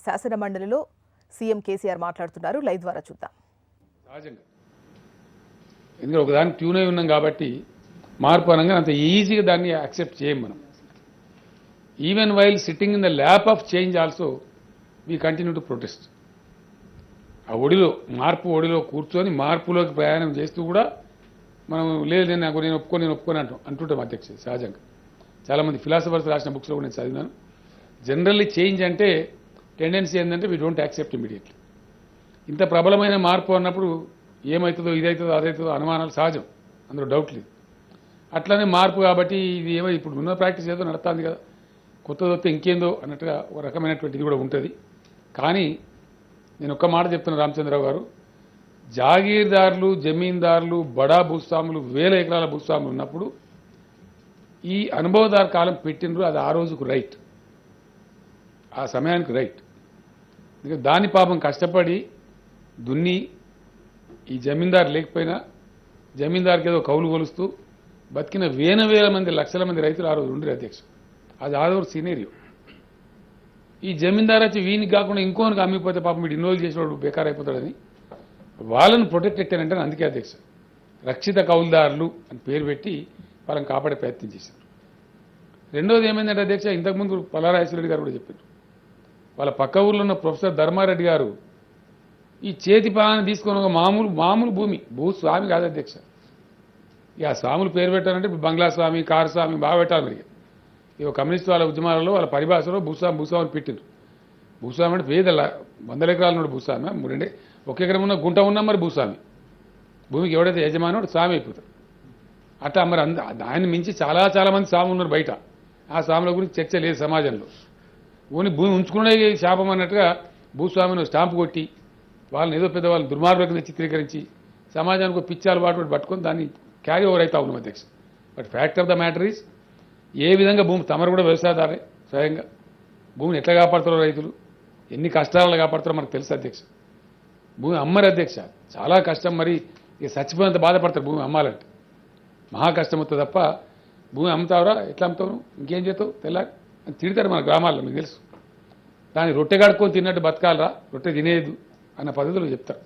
శాసన మండలిలో సీఎం కేసీఆర్ మాట్లాడుతున్నారు. లైవ్ ద్వారా చూద్దాం. సహజంగా ఎందుకంటే ఒకదాన్ని ట్యూన్ అయి ఉన్నాం కాబట్టి మార్పు అనగా అంత ఈజీగా దాన్ని యాక్సెప్ట్ చేయం మనం. Even while sitting in the lap of change also we continue to protest. ఆ ఒడిలో కూర్చొని మార్పులోకి ప్రయాణం చేస్తూ కూడా మనం లేదు నేను ఒప్పుకొని అంటుంటాం అధ్యక్ష. సహజంగా చాలామంది ఫిలాసఫర్స్ రాసిన బుక్స్లో కూడా నేను చదివినాను. జనరల్లీ చేంజ్ అంటే టెండెన్సీ ఏంటంటే వీ డోంట్ యాక్సెప్ట్ ఇమీడియట్లీ. ఇంత ప్రబలమైన మార్పు అన్నప్పుడు ఏమవుతుందో ఇదవుతుందో అదవుతుందో అనుమానాలు సహజం, అందులో డౌట్ లేదు. అట్లానే మార్పు కాబట్టి ఇది ఏమో ఇప్పుడు ఉన్న ప్రాక్టీస్ ఏదో నడుస్తుంది కదా, కొత్తది వస్తే ఇంకేందో అన్నట్టుగా ఒక రకమైనటువంటి ఇది కూడా ఉంటుంది. కానీ నేను ఒక్క మాట చెప్తున్నా రామచంద్రరావు గారు, జాగీర్దారులు, జమీందారులు, బడా భూస్వాములు, వేల ఎకరాల భూస్వాములు ఉన్నప్పుడు ఈ అనుభవదారు కాలం పెట్టినరు. అది ఆ రోజుకు రైట్, ఆ సమయానికి రైట్. ఎందుకంటే దాని పాపం కష్టపడి దున్ని ఈ జమీందారు లేకపోయినా జమీందారుకి ఏదో కౌలు కొలుస్తూ బతికిన వేల మంది లక్షల మంది రైతులు ఆ రోజు ఉండరు అధ్యక్ష. అది ఆ రోజు సినేరియో. ఈ జమీందారు వచ్చి వీనికి కాకుండా ఇంకోనికి అమ్మిపోతే పాపం వీడు ఇన్వాల్వ్ చేసేవాడు బేకార్ అయిపోతాడని వాళ్ళని ప్రొటెక్ట్ పెట్టారంటే అందుకే అధ్యక్ష రక్షిత కౌలుదారులు అని పేరు పెట్టి వాళ్ళని కాపాడే ప్రయత్నం చేశారు. రెండోది ఏమైందంటే అధ్యక్ష, ఇంతకుముందు పల్లారాజేశ్వరరెడ్డి గారు కూడా చెప్పారు, వాళ్ళ పక్క ఊర్లో ఉన్న ప్రొఫెసర్ ధర్మారెడ్డి గారు ఈ చేతి పాలన తీసుకుని ఒక మామూలు భూస్వామి కాదు అధ్యక్ష. ఇక ఆ స్వాములు పేరు పెట్టాలంటే ఇప్పుడు బంగ్లా స్వామి, కారు స్వామి బాగా పెట్టాలి. మరి ఇక కమ్యూనిస్ట్ వాళ్ళ ఉద్యమాలలో వాళ్ళ పరిభాషలో భూస్వామిని పెట్టిండ్రు. భూస్వామి అంటే పేద 100 ఎకరాలు ఉన్నాడు భూస్వామి, 3 ఒక ఎకరం ఉన్న గుంట ఉన్నా మరి భూస్వామి. భూమికి ఎవడైతే యజమానో స్వామి అయిపోతాడు. అట్లా మరి ఆయన మించి చాలా మంది స్వాములు ఉన్నారు బయట. ఆ స్వాముల గురించి చర్చ లేదు సమాజంలో. ఓని భూమి ఉంచుకునే శాపం అన్నట్టుగా భూస్వామిని స్టాంపు కొట్టి వాళ్ళని ఏదో పెద్దవాళ్ళని దుర్మార్గంగా చిత్రీకరించి సమాజానికి పిచ్చాలు వాటి పట్టుకొని దాన్ని క్యారీ ఓవర్ అవుతా ఉన్నాం అధ్యక్ష. But fact of the matter is a విధంగా భూమి తమరు కూడా వ్యవసాయదారే స్వయంగా భూమిని ఎట్లా కాపాడుతారో రైతులు ఎన్ని కష్టాలను కాపాడుతారో మనకు తెలుసు అధ్యక్ష. భూమి అమ్మరు అధ్యక్ష, చాలా కష్టం. మరి ఇక చచ్చిపోయినంత బాధపడతారు భూమి అమ్మాలంటే, మహా కష్టం అవుతుంది తప్ప భూమి అమ్ముతావురా ఎట్లా అమ్ముతావు ఇంకేం చేస్తావు తెల్లారి అని తిడతారు మన గ్రామాల్లో, మీకు తెలుసు. దాన్ని రొట్టె కడుక్కొని తిన్నట్టు బతకాలరా, రొట్టె తినేదు అన్న పద్ధతిలో చెప్తారు.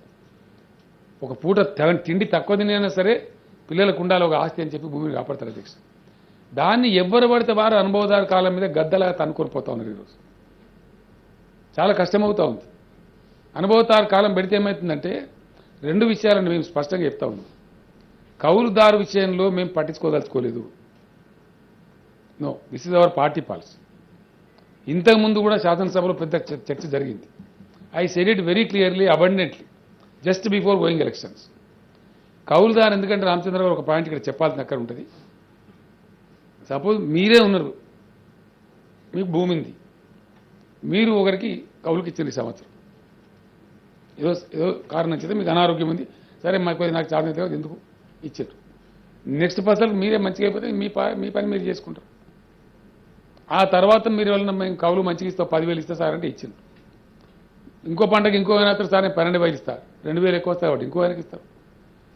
ఒక పూట తిండి తక్కువ తినైనా సరే పిల్లలకు ఉండాలి ఒక ఆస్తి అని చెప్పి భూమిని కాపాడతారు అధ్యక్ష. దాన్ని ఎవ్వరు పడితే వారు అనుభవదారు కాలం మీద గద్దలాగా తనుకొని పోతా ఉన్నారు. ఈరోజు చాలా కష్టమవుతూ ఉంది. అనుభవదారు కాలం పెడితే ఏమవుతుందంటే 2 విషయాలను మేము స్పష్టంగా చెప్తా ఉన్నాం. కౌలుదారు విషయంలో మేము పట్టించుకోదలుచుకోలేదు. No, this is our party policy. ఇంతకుముందు కూడా శాసనసభలో పెద్ద చర్చ జరిగింది. I said it very clearly, abundantly, just before going elections. కౌలుదారు ఎందుకంటే రామచంద్ర గారు ఒక పాయింట్ ఇక్కడ చెప్పాల్సిన అక్కడ ఉంటుంది. సపోజ్ మీరే ఉన్నారు, మీకు భూమి ఉంది, మీరు ఒకరికి కౌలుకి ఇచ్చారు ఈ సంవత్సరం, ఏదో కారణం చేస్తే మీకు అనారోగ్యం ఉంది, సరే నాకు చాలా ఎందుకు ఇచ్చారు. నెక్స్ట్ పర్సన్ మీరే మంచిగా అయిపోతే మీ పని మీరు చేసుకుంటారు. ఆ తర్వాత మీరు వాళ్ళని మేము కౌలు మంచిగా ఇస్తాం 10,000 ఇస్తా సార్ అంటే ఇచ్చింది. ఇంకో పంటకి ఇంకో ఆయన సార్ నేను 12,000 ఇస్తారు, 2,000 ఎక్కువ వస్తాయి కాబట్టి ఇంకో ఆయనకి ఇస్తారు.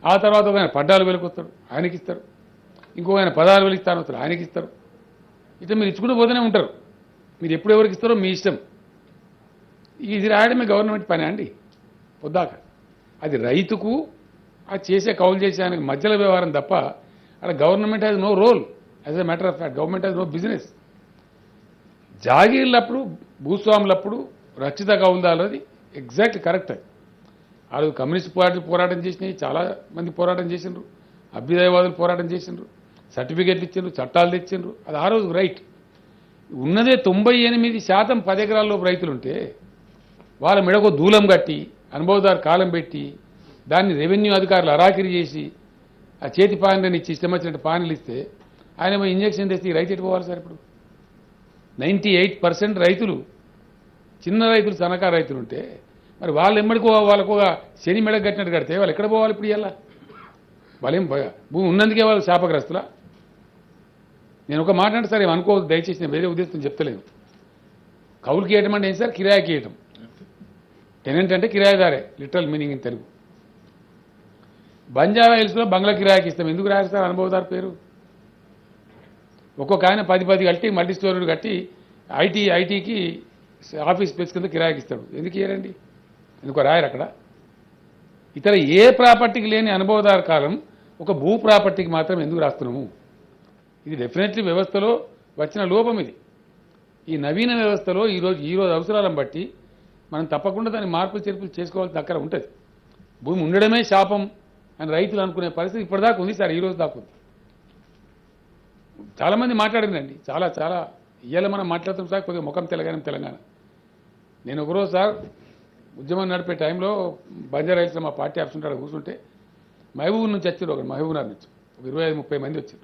ఆ తర్వాత ఒక ఆయన 14,000 వస్తాడు ఆయనకి ఇస్తారు, ఇంకో ఆయన 16,000 ఇస్తాను వస్తారు ఆయనకి ఇస్తారు. ఇట్లా మీరు ఇచ్చుకుంటూ పోతూనే ఉంటారు. మీరు ఎప్పుడు ఎవరికి ఇస్తారో మీ ఇష్టం. ఇది రాయడమే గవర్నమెంట్ పని అండి పొద్దాక. అది రైతుకు అది చేసే కౌలు చేసే ఆయనకి మధ్యలో వ్యవహారం తప్ప అక్కడ government has no role. As a matter of fact government has no business. జాగీర్లప్పుడు భూస్వాములప్పుడు రక్షిత కౌలుదారులు అది ఎగ్జాక్ట్ కరెక్ట్. ఆ రోజు కమ్యూనిస్ట్ పార్టీ పోరాటం చేసినాయి, చాలా మంది పోరాటం చేసిండ్రు, అభ్యుదయవాదులు పోరాటం చేసిండ్రు, సర్టిఫికేట్లు ఇచ్చిండ్రు, చట్టాలు తెచ్చిండ్రు. అది ఆ రోజు రైట్. ఉన్నదే 98% 10 ఎకరాల్లోపు రైతులుంటే వాళ్ళ మెడకు దూలం కట్టి అనుభవదారు కాలం పెట్టి దాన్ని రెవెన్యూ అధికారులు అరాకిరి చేసి ఆ చేతి పానీని ఇచ్చి ఇష్టం వచ్చినట్టు పానీలు ఇస్తే ఆయన ఇంజక్షన్ తెస్తే రైతు ఎట్టుకోవాలి సార్. ఇప్పుడు 98% రైతులు చిన్న రైతులు సన్నకారు రైతులు ఉంటే మరి వాళ్ళు ఎమ్మడికో వాళ్ళకు శని మెడ కట్టినట్టు కడితే వాళ్ళు ఎక్కడ పోవాలి ఇప్పుడు? ఇలా వాళ్ళేం భూమి ఉన్నందుకే వాళ్ళు శాపగ్రస్తులా? నేను ఒక మాట అంటే సార్ ఏమనుకోవద్దు దయచేసి, నేను వేరే ఉద్దేశం చెప్తలేను. కౌలుకి వేయటం అంటే ఏంటి సార్? కిరాయికి వేయటం. టెనెంట్ అంటే కిరాయిదారే literal meaning in Telugu. Banjara హిల్స్లో బంగ్లా కిరాయికి ఇస్తాం. ఎందుకు రాయాలి సార్ అనుభవదారు పేరు? ఒక్కొక్క ఆయన 10 కట్టి మల్టీ స్టోరీలు కట్టి ఐటీకి ఆఫీస్ స్పేస్ కింద కిరాయికి ఇస్తాడు. ఎందుకు ఇయ్యారండి? ఎందుకు రాయరు అక్కడ? ఇతర ఏ ప్రాపర్టీకి లేని అనుభవదారు కాలం ఒక భూ ప్రాపర్టీకి మాత్రం ఎందుకు రాస్తున్నాము? ఇది డెఫినెట్లీ వ్యవస్థలో వచ్చిన లోపం ఇది. ఈ నవీన వ్యవస్థలో ఈరోజు అవసరాలను బట్టి మనం తప్పకుండా దాన్ని మార్పులు చేర్పులు చేసుకోవాల్సిన అక్కడ ఉంటుంది. భూమి ఉండడమే శాపం అని రైతులు అనుకునే పరిస్థితి ఇప్పటిదాకా ఉంది సార్. ఈ రోజు దాకా ఉంది. చాలామంది మాట్లాడిందండి. చాలా చాలా ఇవాళ మనం మాట్లాడుతాం సార్, కొద్దిగా ముఖం తెలంగాణ. నేను ఒకరోజు సార్ ఉద్యమం నడిపే టైంలో బంజారా హిల్స్లో మా పార్టీ ఆఫీస్ ఉంటాడు కూర్చుంటే మహబూబ్ నుంచి వచ్చారు. ఒకరు మహబూబ్నగర్ నుంచి ఒక 25-30 మంది వచ్చారు.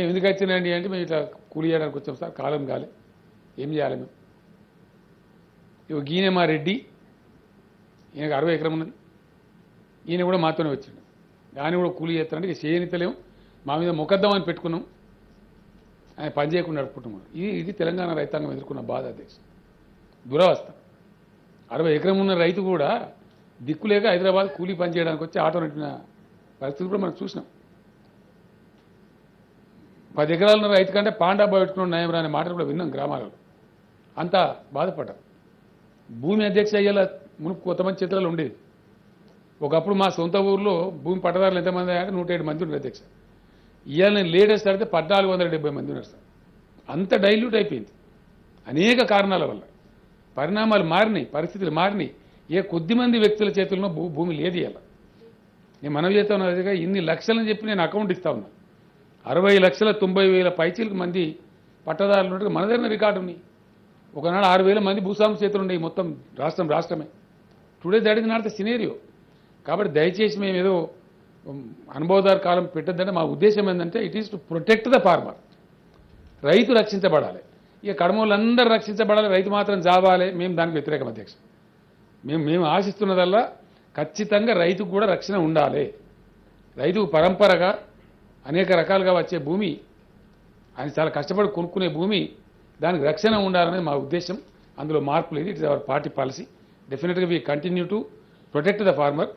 ఎందుకు వచ్చిందండి అంటే మేము ఇట్లా కూలి చేయడానికి వచ్చాం సార్, కాలం కాలే, ఏం చేయాలి మేము? ఇవి గీనే మా రెడ్డి, ఈయనకు 60 ఎకరం ఉన్నది, ఈయన కూడా మాతోనే వచ్చిండు. ఆయన కూడా కూలి చేస్తారంటే ఇక చేయనితలేము, మా మీద మొకద్దామని పెట్టుకున్నాం, ఆయన పని చేయకుండా నడుపుకుంటున్నాం. ఇది తెలంగాణ రైతాంగం ఎదుర్కొన్న బాధ అధ్యక్ష, దురవస్థ. 60 ఎకరం ఉన్న రైతు కూడా దిక్కులేక హైదరాబాద్ కూలీ పని చేయడానికి వచ్చి ఆటో నడిపిన పరిస్థితి కూడా మనం చూసినాం. 10 ఎకరాలు ఉన్న రైతు కంటే పాండాబా పెట్టుకున్న నయం రాని మాటలు కూడా విన్నాం గ్రామాలలో. అంతా బాధపడ్డారు. భూమి అధ్యక్ష అయ్యేలా మునుపు కొంతమంది చేతులలో ఉండేది. ఒకప్పుడు మా సొంత ఊర్లో భూమి పట్టదారులు ఎంతమంది అంటే 107 మంది ఉన్నారు అధ్యక్ష. ఇవాళ నేను లేటెస్ట్ అడిగితే 1470 మంది ఉన్నారు సార్. అంత డైల్యూట్ అయిపోయింది అనేక కారణాల వల్ల. పరిణామాలు మారినాయి, పరిస్థితులు మారినాయి. కొద్ది మంది వ్యక్తుల చేతుల్లో భూమి లేదు ఇవాళ. నేను మనవి చేస్తా ఉన్నదిగా ఇన్ని లక్షలని చెప్పి నేను అకౌంట్ ఇస్తా ఉన్నా. 60,90,000 పైచీలకు మంది పట్టదారులు ఉన్నట్టుగా మన దగ్గర రికార్డు ఉన్నాయి. ఒకనాడు 6,000 మంది భూస్వామి చేతులు ఉన్నాయి మొత్తం రాష్ట్రమే. Today that is not the scenario. కాబట్టి దయచేసి మేము ఏదో అనుభవదారు కాలం పెట్టద్దంటే మా ఉద్దేశం ఏంటంటే it is to protect the farmer. రైతు రక్షించబడాలి. ఇక కడమోళ్ళందరూ రక్షించబడాలి, రైతు మాత్రం జాబాలి. మేము దానికి వ్యతిరేకం అధ్యక్ష. మేము ఆశిస్తున్నదల్లా ఖచ్చితంగా రైతుకు కూడా రక్షణ ఉండాలి. రైతుకు పరంపరగా అనేక రకాలుగా వచ్చే భూమి, ఆయన చాలా కష్టపడి కొనుక్కునే భూమి, దానికి రక్షణ ఉండాలనేది మా ఉద్దేశం. అందులో మార్పు లేదు. It is our party policy. డెఫినెట్గా we continue to protect the farmer.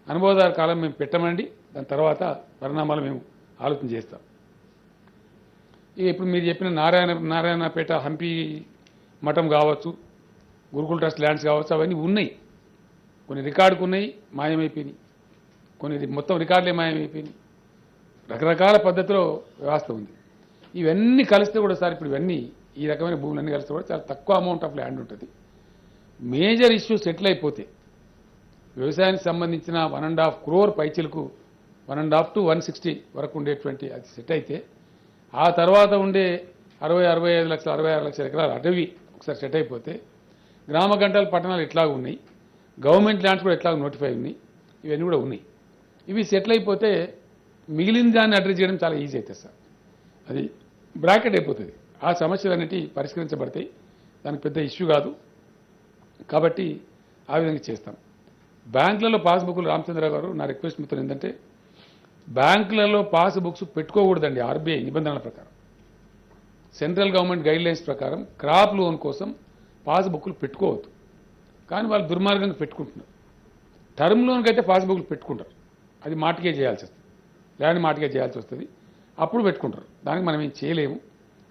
అనుభవదారు కాలం మేము పెట్టమండి, దాని తర్వాత పరిణామాలు మేము ఆలోచన చేస్తాం. ఇప్పుడు మీరు చెప్పిన నారాయణపేట హంపి మఠం కావచ్చు, గురుకుల్ ట్రస్ట్ ల్యాండ్స్ కావచ్చు, అవన్నీ ఉన్నాయి. కొన్ని రికార్డుకు ఉన్నాయి, మాయమైపోయినాయి. కొన్ని మొత్తం రికార్డులే మాయమైపోయినాయి. రకరకాల పద్ధతిలో వ్యవస్థ ఉంది. ఇవన్నీ కలిస్తే కూడా సార్ ఇప్పుడు ఇవన్నీ ఈ రకమైన భూములన్నీ కలిస్తే కూడా చాలా తక్కువ అమౌంట్ ఆఫ్ ల్యాండ్ ఉంటుంది. మేజర్ ఇష్యూ సెటిల్ అయిపోతే వ్యవసాయానికి సంబంధించిన 1.5 crore పైచీలకు 1.5 to 160 వరకు ఉండేటువంటి అది సెట్ అయితే, ఆ తర్వాత ఉండే 60-65 లక్షలు 66 లక్షల ఎకరాల అటవీ ఒకసారి సెట్ అయిపోతే, గ్రామ గంటల పట్టణాలు ఎట్లాగ ఉన్నాయి, గవర్నమెంట్ ల్యాండ్స్ కూడా ఎట్లాగ నోటిఫై ఉన్నాయి, ఇవన్నీ కూడా ఉన్నాయి. ఇవి సెటిల్ అయిపోతే మిగిలిన దాన్ని అడ్రస్ చేయడం చాలా ఈజీ అవుతుంది సార్. అది బ్రాకెట్ అయిపోతుంది. ఆ సమస్యలన్నిటి పరిష్కరించబడతాయి. దానికి పెద్ద ఇష్యూ కాదు. కాబట్టి ఆ విధంగా చేస్తాం. బ్యాంకులలో పాస్బుక్లు రామచంద్రరావు గారు, నా రిక్వెస్ట్ మిత్రులు ఏంటంటే బ్యాంకులలో పాస్బుక్స్ పెట్టుకోకూడదండి. ఆర్బీఐ నిబంధనల ప్రకారం, సెంట్రల్ గవర్నమెంట్ గైడ్లైన్స్ ప్రకారం క్రాప్ లోన్ కోసం పాస్బుక్లు పెట్టుకోవద్దు. కానీ వాళ్ళు దుర్మార్గంగా పెట్టుకుంటున్నారు. టర్మ్ లోన్కి అయితే పాస్బుక్లు పెట్టుకుంటారు. అది మార్టిగేజ్ చేయాల్సి వస్తుంది, ల్యాండ్ మార్టిగేజ్ చేయాల్సి వస్తుంది, అప్పుడు పెట్టుకుంటారు. దానికి మనం ఏం చేయలేము.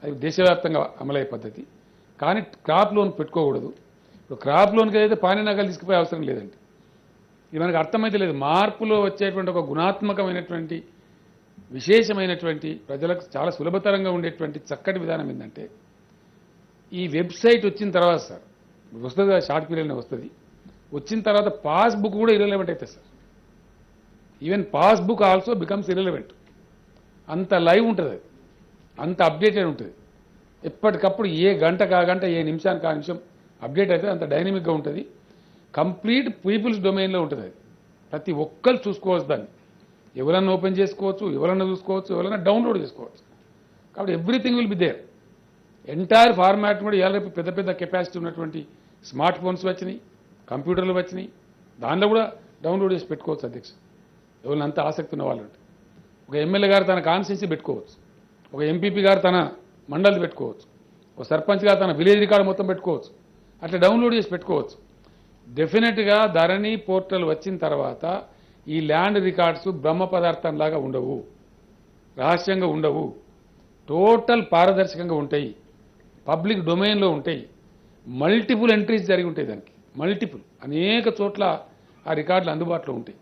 అది దేశవ్యాప్తంగా అమలయ్యే పద్ధతి. కానీ క్రాప్ లోన్ పెట్టుకోకూడదు. ఇప్పుడు క్రాప్ లోన్కి అయితే పానీ నగలు తీసుకుపోయే అవసరం లేదండి. ఇది మనకు అర్థమైతే లేదు. మార్పులో వచ్చేటువంటి ఒక గుణాత్మకమైనటువంటి విశేషమైనటువంటి ప్రజలకు చాలా సులభతరంగా ఉండేటువంటి చక్కటి విధానం ఏంటంటే, ఈ వెబ్సైట్ వచ్చిన తర్వాత సార్ వస్తుంది, షార్ట్ పీరియడ్లో వస్తుంది. వచ్చిన తర్వాత పాస్బుక్ కూడా ఇర్రెలవెంట్ అవుతుంది sir. Even passbook also becomes irrelevant. అంత లైవ్ ఉంటుంది, అంత అప్డేటెడ్ ఉంటుంది. ఎప్పటికప్పుడు ఏ గంటకు ఆ గంట, ఏ నిమిషానికి ఆ నిమిషం అప్డేట్ అవుతుంది. అంత డైనమిక్గా ఉంటుంది. కంప్లీట్ పీపుల్స్ డొమైన్లో ఉంటుంది. అది ప్రతి ఒక్కరు చూసుకోవచ్చు. దాన్ని ఎవరన్నా ఓపెన్ చేసుకోవచ్చు, ఎవరన్నా చూసుకోవచ్చు, ఎవరన్నా డౌన్లోడ్ చేసుకోవచ్చు. కాబట్టి everything will be there. Entire format కూడా ఇవాళ రేపు పెద్ద పెద్ద కెపాసిటీ ఉన్నటువంటి స్మార్ట్ ఫోన్స్ వచ్చినాయి, కంప్యూటర్లు వచ్చినాయి. దానిలో కూడా డౌన్లోడ్ చేసి పెట్టుకోవచ్చు అధ్యక్ష. ఎవరిని అంత ఆసక్తి ఉన్న వాళ్ళు. ఒక ఎమ్మెల్యే గారు తన కాన్స్టిట్యున్సీ పెట్టుకోవచ్చు, ఒక ఎంపీపీ గారు తన మండలి పెట్టుకోవచ్చు, ఒక సర్పంచ్ గారు తన విలేజ్ రికార్డు మొత్తం పెట్టుకోవచ్చు. అట్లా డౌన్లోడ్ చేసి పెట్టుకోవచ్చు. డెఫినెట్గా ధరణి పోర్టల్ వచ్చిన తర్వాత ఈ ల్యాండ్ రికార్డ్స్ బ్రహ్మ పదార్థంలాగా ఉండవు, రహస్యంగా ఉండవు, టోటల్ పారదర్శకంగా ఉంటాయి, పబ్లిక్ డొమైన్లో ఉంటాయి. మల్టిపుల్ ఎంట్రీస్ జరిగి ఉంటాయి దానికి, మల్టిపుల్ అనేక చోట్ల ఆ రికార్డులు అందుబాటులో ఉంటాయి.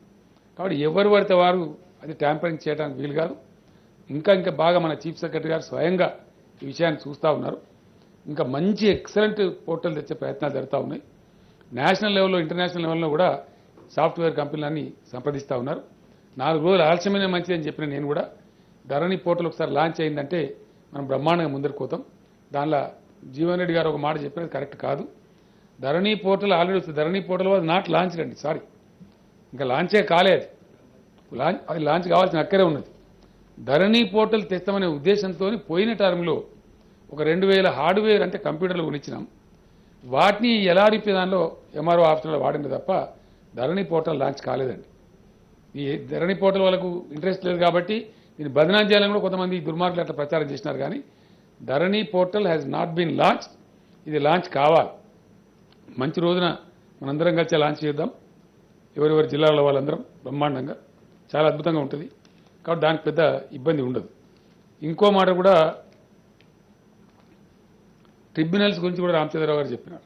కాబట్టి ఎవరు పడితే వారు అది ట్యాంపరింగ్ చేయడానికి వీలు కాదు. ఇంకా బాగా మన చీఫ్ సెక్రటరీ గారు స్వయంగా ఈ విషయాన్ని చూస్తూ ఉన్నారు. ఇంకా మంచి ఎక్సలెంట్ పోర్టల్ తెచ్చే ప్రయత్నాలు జరుగుతూ ఉన్నాయి. నేషనల్ లెవెల్లో, ఇంటర్నేషనల్ లెవెల్లో కూడా సాఫ్ట్వేర్ కంపెనీలన్నీ సంప్రదిస్తూ ఉన్నారు. 4 రోజులు ఆలస్యమైన మంచిది అని చెప్పిన నేను కూడా ధరణి పోర్టల్ ఒకసారి లాంచ్ అయిందంటే మనం బ్రహ్మాండంగా ముందరికి పోతాం. దానిలో జీవన్ రెడ్డి గారు ఒక మాట చెప్పినది కరెక్ట్ కాదు. ధరణి పోర్టల్ ఆల్రెడీ వస్తుంది. ధరణి పోర్టల్ వాజ్ నాట్ లాంచ్ అండి, సారీ, ఇంకా లాంచే కాలేదు. అది లాంచ్ కావాల్సిన అక్కరే ఉన్నది. ధరణి పోర్టల్ తెస్తామనే ఉద్దేశంతో పోయిన టర్మ్లో ఒక 2000 హార్డ్వేర్ అంటే కంప్యూటర్లు కొనిచ్చినాం. వాటిని ఎల్ఆర్ఈపీ దానిలో ఎంఆర్ఓ ఆఫీసులో వాడింది తప్ప ధరణి పోర్టల్ లాంచ్ కాలేదండి. ఈ ధరణి పోర్టల్ వాళ్ళకు ఇంట్రెస్ట్ లేదు కాబట్టి దీన్ని బదనాం చేయాలని కూడా కొంతమంది దుర్మార్గులు అట్లా ప్రచారం చేసినారు. కానీ Dharani portal has not been launch. ఇది లాంచ్ కావాలి. మంచి రోజున మనందరం కలిసి లాంచ్ చేద్దాం. ఎవరెవరి జిల్లాలో వాళ్ళందరం బ్రహ్మాండంగా చాలా అద్భుతంగా ఉంటుంది. కాబట్టి దానికి పెద్ద ఇబ్బంది ఉండదు. ఇంకో మాట కూడా ట్రిబ్యునల్స్ గురించి కూడా రామచంద్రరావు గారు చెప్పినారు.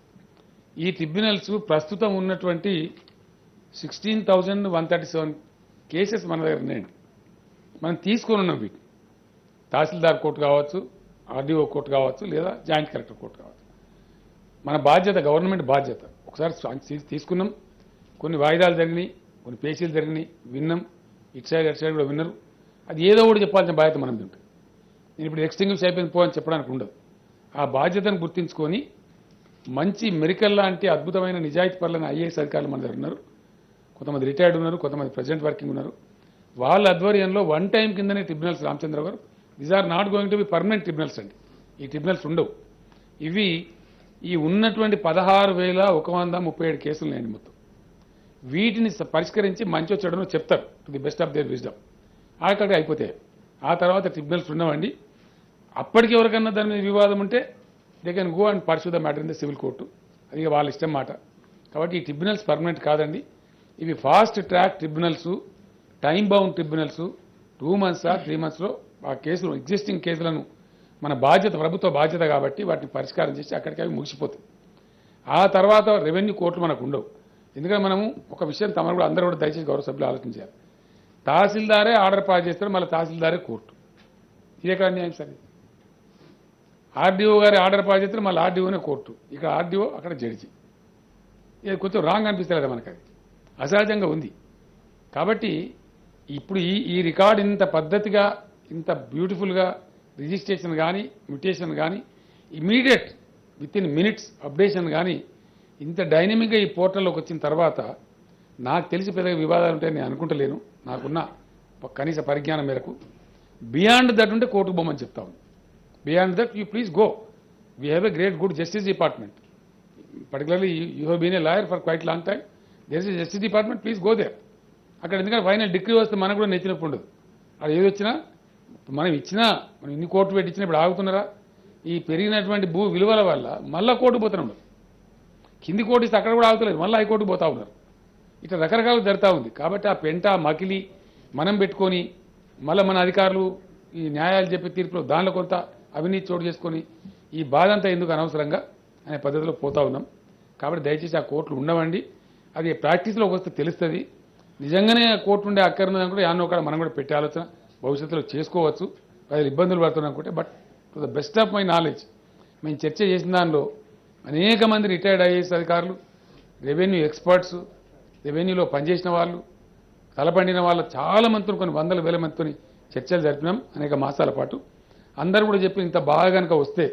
ఈ ట్రిబ్యునల్స్ ప్రస్తుతం ఉన్నటువంటి 16,137 కేసెస్ మన దగ్గర ఉన్నాయండి. మనం తీసుకొని ఉన్నాం వీటిని. తహసీల్దార్ కోర్టు కావచ్చు, ఆర్డీఓ కోర్టు కావచ్చు, లేదా జాయింట్ కలెక్టర్ కోర్టు కావచ్చు. మన బాధ్యత, గవర్నమెంట్ బాధ్యత. ఒకసారి తీసుకున్నాం, కొన్ని వాయిదాలు జరిగినాయి, కొన్ని పేషీలు జరిగినాయి, విన్నాం. ఇటు సైడ్ అటు సైడ్ కూడా విన్నారు. అది ఏదో ఒకటి చెప్పాల్సిన బాధ్యత మనం ఉంటుంది. నేను ఇప్పుడు ఎక్స్టింగ్విష్ అయిపోయింది పో అని చెప్పడానికి ఉండదు. ఆ బాధ్యతను గుర్తించుకొని మంచి మెరికల్ లాంటి అద్భుతమైన నిజాయితీ పరులైన ఐఏఎస్ అధికారులు మన దగ్గర ఉన్నారు. కొంతమంది రిటైర్డ్ ఉన్నారు, కొంతమంది ప్రజెంట్ వర్కింగ్ ఉన్నారు. వాళ్ళ ఆధ్వర్యంలో వన్ టైం కిందనే ట్రిబ్యునల్స్, రామచంద్ర గారు, these are not going to be permanent tribunals అండి. ఈ ట్రిబ్యునల్స్ ఉండవు. ఇవి ఈ ఉన్నటువంటి 16,137 కేసులు లేని మొత్తం వీటిని పరిష్కరించి మంచి వచ్చాడని చెప్తారు to the best of their wisdom. అక్కడికి అయిపోతాయి. ఆ తర్వాత ట్రిబ్యునల్స్ ఉండవండి. అప్పటికి ఎవరికన్నా దాని మీద వివాదం ఉంటే they can go and pursue the matter in the civil court. అది వాళ్ళ ఇష్టం మాట. కాబట్టి ఈ ట్రిబ్యునల్స్ పర్మనెంట్ కాదండి. ఇవి fast track tribunals, time bound tribunals. 2 months 3 monthsలో ఆ కేసులు, ఎగ్జిస్టింగ్ కేసులను మన బాధ్యత, ప్రభుత్వ బాధ్యత కాబట్టి వాటిని పరిష్కారం చేసి అక్కడికి అవి ముగిసిపోతాయి. ఆ తర్వాత రెవెన్యూ కోర్టులు మనకు ఉండవు. ఎందుకంటే మనము ఒక విషయం తమను కూడా అందరూ కూడా దయచేసి గౌరవ సభ్యులు ఆలోచించారు. తహసీల్దారే ఆర్డర్ పాస్ చేస్తారు, మళ్ళీ తహసీల్దారే కోర్టు. ఇదే కాదు న్యాయం సార్. ఆర్డీఓ గారి ఆర్డర్ పాస్ చేస్తారు, మళ్ళీ ఆర్డీఓనే కోర్టు. ఇక్కడ ఆర్డీఓ, అక్కడ జడ్జి. ఇది కొంచెం రాంగ్ అనిపిస్తలేదు మనకు, అది అసహజంగా ఉంది. కాబట్టి ఇప్పుడు ఈ రికార్డు ఇంత పద్ధతిగా, ఇంత బ్యూటిఫుల్గా రిజిస్ట్రేషన్ కానీ, మ్యూటేషన్ కానీ, immediate with in minutes updation కానీ ఇంత డైనమిక్గా ఈ పోర్టల్లోకి వచ్చిన తర్వాత నాకు తెలిసి పెద్దగా వివాదాలు ఉంటాయని నేను అనుకుంటలేను. నాకున్న కనీస పరిజ్ఞానం మేరకు బియాండ్ దట్ ఉంటే కోర్టుకు పోమని చెప్తా ఉంది. Beyond that you please go. We have a great good justice department. Particularly you have been a lawyer for quite long time. There is a justice department, please go there. అక్కడ ఎందుకంటే final degree వస్తే మనకు కూడా నెచ్చినప్పుడు ఉండదు. అది ఏది వచ్చినా మనం ఇచ్చినా, మనం ఇన్ని కోర్టు పెట్టించినా ఇప్పుడు ఆగుతున్నారా? ఈ పెరిగినటువంటి భూ విలువల వల్ల మళ్ళీ కోర్టు పోతున్నాం. కింది కోర్టు ఇస్తే అక్కడ కూడా ఆగుతలేదు, మళ్ళీ హైకోర్టుకు పోతా ఉన్నారు. ఇట్లా రకరకాలు జరుగుతూ ఉంది. కాబట్టి ఆ పెంట మకిలి మనం పెట్టుకొని మళ్ళీ మన అధికారులు ఈ న్యాయాలు చెప్పే తీర్పులో దానిలో కొంత అవినీతి చోటు చేసుకొని ఈ బాధ అంతా ఎందుకు అనవసరంగా అనే పద్ధతిలో పోతా ఉన్నాం. కాబట్టి దయచేసి ఆ కోర్టులు ఉండవండి. అది ప్రాక్టీస్లోకి వస్తే తెలుస్తుంది. నిజంగానే కోర్టు ఉండే అక్కర్నది అనుకుంటే యాన్నో కూడా మనం కూడా పెట్టే ఆలోచన భవిష్యత్తులో చేసుకోవచ్చు. ప్రజలు ఇబ్బందులు పడుతున్నాం అనుకుంటే. But to the best of my knowledge మేము చర్చ చేసిన దానిలో అనేక మంది రిటైర్డ్ ఐఏఎస్ అధికారులు, రెవెన్యూ ఎక్స్పర్ట్స్, రెవెన్యూలో పనిచేసిన వాళ్ళు, తలపండిన వాళ్ళు చాలా మందితో, కొన్ని వందల వేల మందితో చర్చలు జరిపినాం అనేక మాసాల పాటు. అందరూ కూడా చెప్పి ఇంత బాగా కనుక వస్తే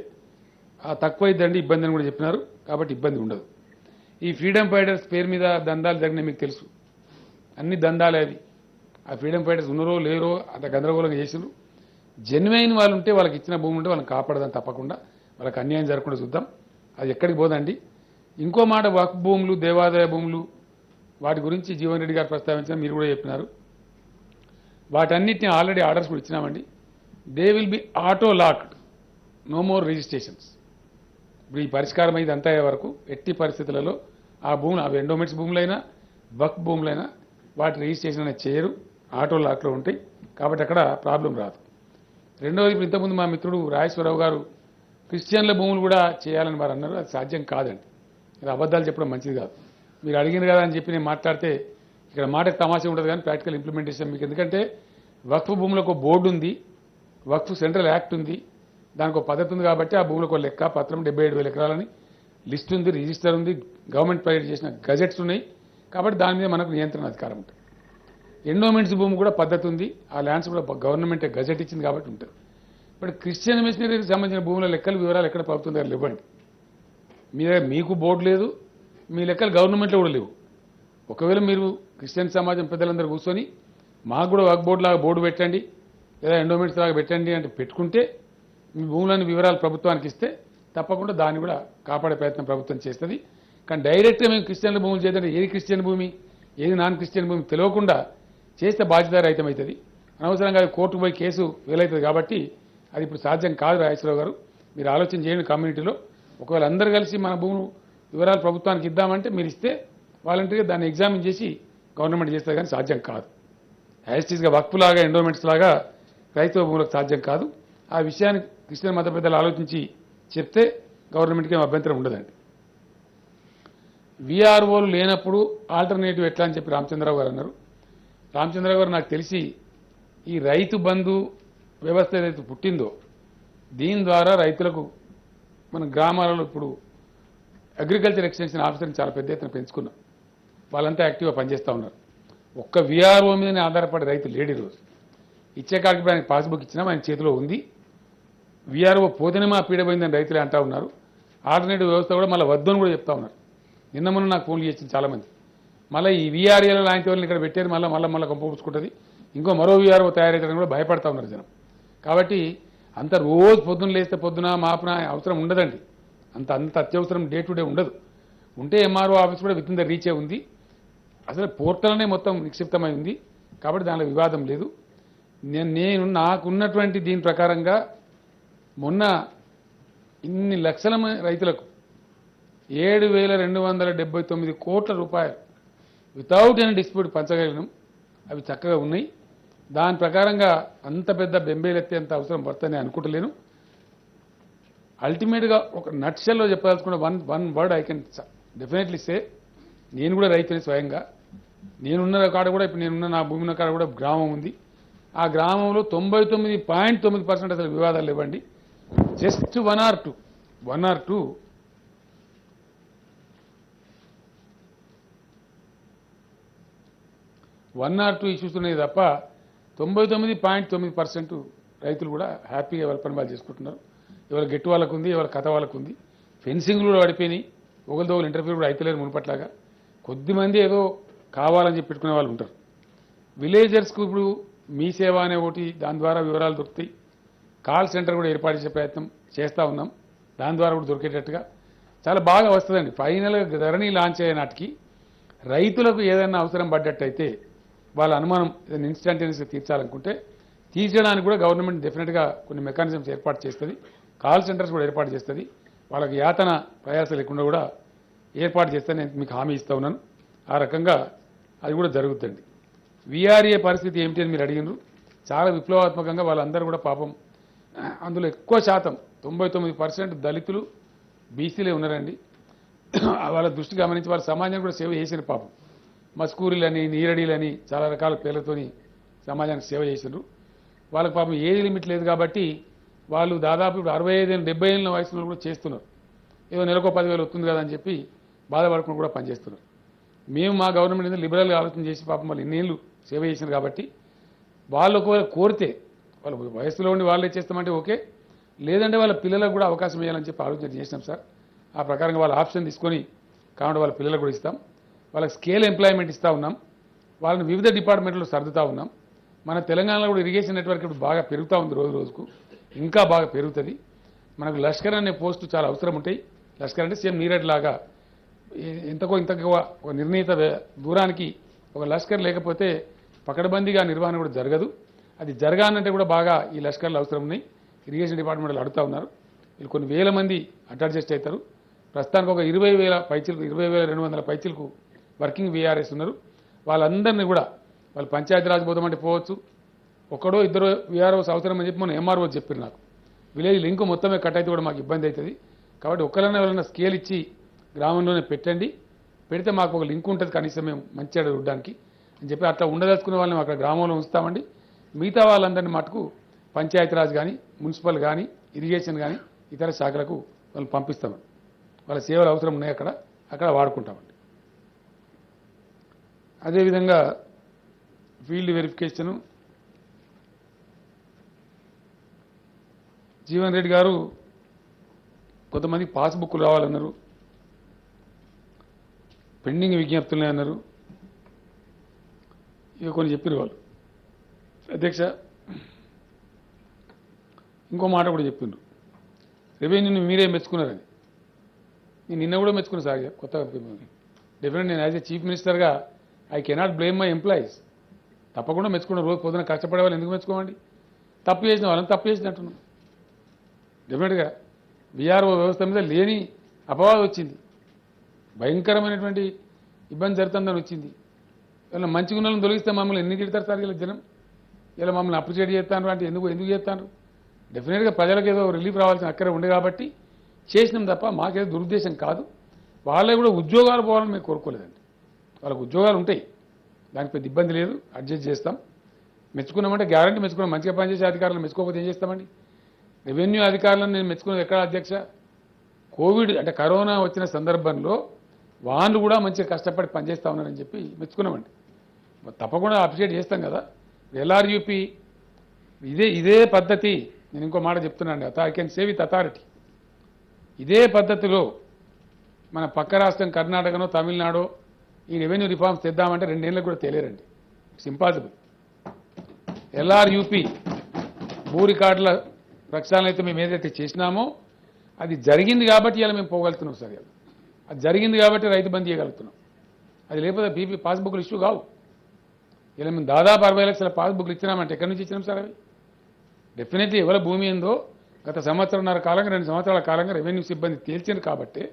తక్కువైద్దండి ఇబ్బంది అని కూడా చెప్పినారు. కాబట్టి ఇబ్బంది ఉండదు. ఈ ఫ్రీడమ్ ఫైటర్స్ పేరు మీద దందాలు జరిగినాయి మీకు తెలుసు. అన్ని దందాలే అవి. ఆ ఫ్రీడమ్ ఫైటర్స్ ఉన్నారో లేరో అంత గందరగోళంగా చేసినారు. జెన్యున్ వాళ్ళు ఉంటే, వాళ్ళకి ఇచ్చిన భూమి ఉంటే వాళ్ళని కాపాడదాం తప్పకుండా. వాళ్ళకి అన్యాయం జరగకుండా చూద్దాం. అది ఎక్కడికి పోదండి. ఇంకో మాట, వక్ఫ్ భూములు, దేవాదాయ భూములు, వాటి గురించి జీవన్ రెడ్డి గారు ప్రస్తావించిన, మీరు కూడా చెప్పినారు. వాటన్నిటిని ఆల్రెడీ ఆర్డర్స్ కూడా ఇచ్చినామండి. They will be auto locked, no more registrations. ఇప్పుడు ఈ పరిష్కారం అయింది అంతా అయ్యే వరకు ఎట్టి పరిస్థితులలో ఆ భూములు, అవి ఎండోమెంట్స్ భూములైనా వక్ఫ్ భూములైనా వాటి రిజిస్ట్రేషన్ అనేది చేయరు, ఆటో లాక్లో ఉంటాయి. కాబట్టి అక్కడ ప్రాబ్లం రాదు. రెండవది, ఇంతకుముందు మా మిత్రుడు రాజేశ్వరరావు గారు క్రిస్టియన్ల భూములు కూడా చేయాలని వారు అన్నారు. అది సాధ్యం కాదండి. ఇది అబద్ధాలు చెప్పడం మంచిది కాదు. మీరు అడిగిన కదా అని చెప్పి నేను మాట్లాడితే ఇక్కడ మాటకు తమాషా ఉంటుంది కానీ ప్రాక్టికల్ ఇంప్లిమెంటేషన్ మీకు, ఎందుకంటే వక్ఫ్ భూములకు బోర్డు ఉంది, వక్ఫ్ సెంట్రల్ యాక్ట్ ఉంది, దానికి ఒక పద్ధతి ఉంది కాబట్టి ఆ భూములకు లెక్క పత్రం 77,000 ఎకరాలని లిస్ట్ ఉంది, రిజిస్టర్ ఉంది, గవర్నమెంట్ ప్రొవైడ్ చేసిన గజెట్స్ ఉన్నాయి. కాబట్టి దాని మీద మనకు నియంత్రణ అధికారం ఉంటుంది. ఎండోమెంట్స్ భూమి కూడా పద్ధతి ఉంది, ఆ ల్యాండ్స్ కూడా గవర్నమెంట్ గజెట్ ఇచ్చింది కాబట్టి ఉంటుంది. ఇప్పుడు క్రిస్టియన్ మిషనరీకి సంబంధించిన భూముల లెక్కలు వివరాలు ఎక్కడ ప్రభుత్వం దగ్గర ఇవ్వండి. మీ దగ్గర మీకు బోర్డు లేదు, మీ లెక్కలు గవర్నమెంట్లో కూడా లేవు. ఒకవేళ మీరు క్రిస్టియన్ సమాజం పెద్దలందరూ కూర్చొని మాకు కూడా వర్క్ బోర్డు లాగా బోర్డు పెట్టండి లేదా ఎండోమెంట్స్ లాగా పెట్టండి అంటే పెట్టుకుంటే మీ భూములని వివరాలు ప్రభుత్వానికి ఇస్తే తప్పకుండా దాన్ని కూడా కాపాడే ప్రయత్నం ప్రభుత్వం చేస్తుంది. కానీ డైరెక్ట్గా మేము క్రిస్టియన్ల భూములు చేద్దంటే ఏది క్రిస్టియన్ భూమి ఏది నాన్ క్రిస్టియన్ భూమి తెలియకుండా చేస్తే బాధ్యతారహితం అవుతుంది. అనవసరంగా అది కోర్టుకు పోయి కేసు వేలవుతుంది. కాబట్టి అది ఇప్పుడు సాధ్యం కాదు. రాజేశ్వరరావు గారు, మీరు ఆలోచన చేయండి కమ్యూనిటీలో. ఒకవేళ అందరూ కలిసి మన భూములు వివరాలు ప్రభుత్వానికి ఇద్దామంటే మీరు ఇస్తే వాలంటీర్గా దాన్ని ఎగ్జామిన్ చేసి గవర్నమెంట్ చేస్తే కానీ సాధ్యం కాదు. యాజిటీస్గా వక్ఫ్ లాగా ఎండోమెంట్స్ లాగా రైతు భూములకు సాధ్యం కాదు. ఆ విషయాన్ని క్రిస్టియన్ మత పెద్దలు ఆలోచించి చెప్తే గవర్నమెంట్కి ఏం అభ్యంతరం ఉండదండి. వీఆర్ఓలు లేనప్పుడు ఆల్టర్నేటివ్ ఎట్లా అని చెప్పి రామచంద్రరావు గారు అన్నారు. రామచంద్రరావు గారు నాకు తెలిసి ఈ రైతు బంధు వ్యవస్థ ఏదైతే పుట్టిందో దీని ద్వారా రైతులకు మన గ్రామాలలో ఇప్పుడు అగ్రికల్చర్ ఎక్స్టెన్షన్ ఆఫీసర్ని చాలా పెద్ద ఎత్తున పెంచుకున్నాం. వాళ్ళంతా యాక్టివ్గా పనిచేస్తూ ఉన్నారు. ఒక్క వీఆర్ఓ మీదనే ఆధారపడి రైతు లేడు. ఈరోజు ఇచ్చే కాడికి ఆయనకి పాస్బుక్ ఇచ్చినా ఆయన చేతిలో ఉంది. వీఆర్ఓ పోతేనే మా పీడపోయిందని రైతులే అంటా ఉన్నారు. ఆల్టర్నేటివ్ వ్యవస్థ కూడా మళ్ళీ వద్దని కూడా చెప్తా ఉన్నారు. నిన్న మొన్న నాకు ఫోన్లు చేసింది చాలామంది. మళ్ళీ ఈ వీఆర్ఏల లాంటి వాళ్ళని ఇక్కడ పెట్టారు, మళ్ళీ కొంపపుచ్చుకుంటుంది, ఇంకో మరో వీఆర్ఓ తయారవుతారని కూడా భయపడతా ఉన్నారు జనం. కాబట్టి అంత రోజు పొద్దున్న లేస్తే పొద్దున మాపున అవసరం ఉండదండి. అంత అత్యవసరం డే టు డే ఉండదు. ఉంటే ఎంఆర్ఓ ఆఫీస్ కూడా విత్ ఇన్ ద రీచే ఉంది. అసలు పోర్టల్నే మొత్తం నిక్షిప్తమై ఉంది. కాబట్టి దానిలో వివాదం లేదు. నాకున్నటువంటి దీని ప్రకారంగా మొన్న ఇన్ని లక్షల రైతులకు 7,279 కోట్ల రూపాయలు వితౌట్ ఎనీ డిస్ప్యూట్ పంచగలిగినాం. అవి చక్కగా ఉన్నాయి. దాని ప్రకారంగా అంత పెద్ద బెంబేలెత్తే అంత అవసరం పడుతుందని అనుకుంటలేను. అల్టిమేట్గా ఒక నట్షెల్లో చెప్పాల్సుకున్న one word I can definitely say, నేను కూడా రైతుని స్వయంగా. నేనున్న కాడ కూడా ఇప్పుడు నేనున్న నా భూమి ఉన్న కాడ కూడా గ్రామం ఉంది. ఆ గ్రామంలో 99.9% అసలు వివాదాలు ఇవ్వండి. Just one or two issues ఉన్నాయి తప్ప 99.9% రైతులు కూడా హ్యాపీగా ఎవరి పని వాళ్ళు చేసుకుంటున్నారు. ఎవరి గెట్టు వాళ్ళకు ఉంది, ఎవరి కథ వాళ్ళకు ఉంది. ఫెన్సింగ్లు కూడా పడిపోయినాయి. ఒకరితో ఒకరు ఇంటర్వ్యూ కూడా అయితలేరు మునుపట్లాగా. కొద్దిమంది ఏదో కావాలని చెప్పి పెట్టుకునే వాళ్ళు ఉంటారు. విలేజర్స్కు ఇప్పుడు మీ సేవ అనే ఒకటి, దాని ద్వారా వివరాలు దొరుకుతాయి. కాల్ సెంటర్ కూడా ఏర్పాటు చేసే ప్రయత్నం చేస్తూ ఉన్నాం. దాని ద్వారా కూడా దొరికేటట్టుగా చాలా బాగా వస్తుందండి. ఫైనల్గా ధరణి లాంచ్ అయ్యే నాటికి రైతులకు ఏదైనా అవసరం పడ్డట్టయితే వాళ్ళ అనుమానం ఏదైనా ఇన్స్టంటేనియస్గా తీర్చాలనుకుంటే తీర్చడానికి కూడా గవర్నమెంట్ డెఫినెట్గా కొన్ని మెకానిజమ్స్ ఏర్పాటు చేస్తుంది. కాల్ సెంటర్స్ కూడా ఏర్పాటు చేస్తుంది. వాళ్ళకి యాతన ప్రయాస లేకుండా కూడా ఏర్పాటు చేస్తే నేను మీకు హామీ ఇస్తా ఉన్నాను. ఆ రకంగా అది కూడా జరుగుతుంది. వీఆర్ఏ పరిస్థితి ఏమిటి అని మీరు అడిగినారు. చాలా విప్లవాత్మకంగా వాళ్ళందరూ కూడా పాపం అందులో ఎక్కువ శాతం 99% దళితులు బీసీలే ఉన్నారండి. వాళ్ళ దృష్టి గమనించి వాళ్ళ సమాజానికి కూడా సేవ చేసిన పాపం. మస్కూరీలని నీరడీలని చాలా రకాల పేర్లతోని సమాజానికి సేవ చేసినారు. వాళ్ళకి పాపం ఏజ్ లిమిట్ లేదు కాబట్టి వాళ్ళు దాదాపు ఇప్పుడు 65-70 ఏళ్ళ వయసులో కూడా చేస్తున్నారు. ఏదో నెలకో 10,000 వస్తుంది కదా అని చెప్పి బాధపడకుండా కూడా పనిచేస్తున్నారు. మేము మా గవర్నమెంట్ లిబరల్గా ఆలోచన చేసి పాపం వాళ్ళు ఇన్నేళ్ళు సేవ చేసినారు కాబట్టి వాళ్ళు ఒకవేళ కోరితే వాళ్ళ వయసులో ఉండి వాళ్ళే చేస్తామంటే ఓకే, లేదంటే వాళ్ళ పిల్లలకు కూడా అవకాశం ఇవ్వాలని చెప్పి ఆలోచన చేసినాం సార్. ఆ ప్రకారంగా వాళ్ళ ఆప్షన్ తీసుకొని కాబట్టి వాళ్ళ పిల్లలకు కూడా ఇస్తాం. వాళ్ళకి స్కేల్ ఎంప్లాయ్మెంట్ ఇస్తూ ఉన్నాం. వాళ్ళని వివిధ డిపార్ట్మెంట్లో సర్దుతూ ఉన్నాం. మన తెలంగాణలో కూడా ఇరిగేషన్ నెట్వర్క్ ఇప్పుడు బాగా పెరుగుతూ ఉంది, రోజు రోజుకు ఇంకా బాగా పెరుగుతుంది. మనకు లష్కర్ అనే పోస్టు చాలా అవసరం ఉంటాయి. లష్కర్ అంటే సేమ్ నీరడ్ లాగా ఇంతకో ఒక నిర్ణీత దూరానికి ఒక లష్కర్ లేకపోతే పకడ్బందీగా నిర్వహణ కూడా జరగదు. అది జరగాలంటే కూడా బాగా ఈ లష్కర్లు అవసరం ఉన్నాయి. ఇరిగేషన్ డిపార్ట్మెంట్లు అడుగుతూ ఉన్నారు. వీళ్ళు కొన్ని వేల మంది అడ్జస్ట్ అవుతారు. ప్రస్తుతానికి ఒక 20,200 పైచిలకు వర్కింగ్ వీఆర్ఎస్ ఉన్నారు. వాళ్ళందరినీ కూడా వాళ్ళు పంచాయతీరాజ్ పోదామంటే పోవచ్చు. ఒకడో ఇద్దరు వీఆర్ఓస్ అవసరం అని చెప్పి మనం ఎంఆర్ఓ చెప్పారు. నాకు విలేజ్ లింక్ మొత్తమే కట్ అయితే కూడా మాకు ఇబ్బంది అవుతుంది. కాబట్టి ఒక్కరైనా ఎవరైనా స్కేల్ ఇచ్చి గ్రామంలోనే పెట్టండి, పెడితే మాకు ఒక లింక్ ఉంటుంది కనీసం మేము మంచిగా చూడడానికి అని చెప్పి అట్లా ఉండదలుచుకునే వాళ్ళని అక్కడ గ్రామంలో ఉంచుతామండి. మిగతా వాళ్ళందరినీ మటుకు పంచాయతీరాజ్ కానీ, మున్సిపల్ కానీ, ఇరిగేషన్ కానీ ఇతర శాఖలకు వాళ్ళు పంపిస్తామండి. వాళ్ళ సేవలు అవసరం ఉన్నాయి అక్కడ వాడుకుంటామండి. అదేవిధంగా ఫీల్డ్ వెరిఫికేషను జీవన్ రెడ్డి గారు కొంతమంది పాస్బుక్లు రావాలన్నారు, పెండింగ్ విజ్ఞప్తులే అన్నారు. ఇక కొన్ని చెప్పారు వాళ్ళు. అధ్యక్ష, ఇంకో మాట కూడా చెప్పిండ్రు, రెవెన్యూని మీరే మెచ్చుకున్నారని. నేను నిన్న కూడా మెచ్చుకున్నాను సార్. కొత్త డెఫినెట్ నేను యాజ్ ఏ చీఫ్ మినిస్టర్గా I cannot blame my employees. తప్పకుండా మెచ్చుకున్న రోజు పొద్దున కష్టపడే వాళ్ళు ఎందుకు మెచ్చుకోమండి? తప్పు చేసిన వాళ్ళని తప్పు చేసినట్టున్నాం. డెఫినెట్గా విఆర్ఓ వ్యవస్థ మీద లేని అపవాదం వచ్చింది, భయంకరమైనటువంటి ఇబ్బంది జరుగుతుందని వచ్చింది. ఇలా మంచి గుణాలను తొలగిస్తే మమ్మల్ని ఎన్ని తిడతారు సార్ ఇలా జనం? ఇలా మమ్మల్ని అప్రిషియేట్ చేస్తాను అంటే ఎందుకు చేస్తాను? డెఫినెట్గా ప్రజలకు ఏదో రిలీఫ్ రావాల్సిన అక్కడే ఉండే కాబట్టి చేసినాం తప్ప మాకేదో దురుద్దేశం కాదు. వాళ్ళే కూడా ఉద్యోగాలు పోవాలని మేము కోరుకోలేదండి. వాళ్ళకు ఉద్యోగాలు ఉంటాయి, దానికి పెద్ద ఇబ్బంది లేదు, అడ్జస్ట్ చేస్తాం. మెచ్చుకున్నామంటే గ్యారంటీ మెచ్చుకున్నాం. మంచిగా పనిచేసే అధికారులను మెచ్చుకోకపోతే ఏం చేస్తామండి? రెవెన్యూ అధికారులను నేను మెచ్చుకున్నది ఎక్కడ అధ్యక్ష? కోవిడ్ అంటే కరోనా వచ్చిన సందర్భంలో వాళ్ళు కూడా మంచిగా కష్టపడి పనిచేస్తూ ఉన్నారని చెప్పి మెచ్చుకున్నామండి. తప్పకుండా అప్రిషియేట్ చేస్తాం కదా. ఎల్ఆర్యూపీ ఇదే పద్ధతి. నేను ఇంకో మాట చెప్తున్నాను, I can say with authority. ఇదే పద్ధతిలో మన పక్క రాష్ట్రం కర్ణాటకనో తమిళనాడో ఈ రెవెన్యూ రిఫార్మ్స్ తెద్దామంటే 2 ఏళ్ళకు కూడా తెలియరండి. It's impossible. ఎల్ఆర్యూపీ భూ రికార్డుల ప్రక్షాళన అయితే మేము ఏదైతే చేసినామో అది జరిగింది కాబట్టి ఇలా మేము పోగలుగుతున్నాం సార్. అది జరిగింది కాబట్టి రైతు బంద్ చేయగలుగుతున్నాం. అది లేకపోతే పీపీ పాస్బుక్లు ఇష్యూ కావు. ఇలా మేము దాదాపు 60 లక్షల పాస్బుక్లు ఇచ్చినామంటే ఎక్కడి నుంచి ఇచ్చినాం సార్? అవి డెఫినెట్లీ ఎవరి భూమి ఏందో గత సంవత్సరంన్నర కాలంగా 2 సంవత్సరాల కాలంగా రెవెన్యూ సిబ్బంది తేల్చింది కాబట్టి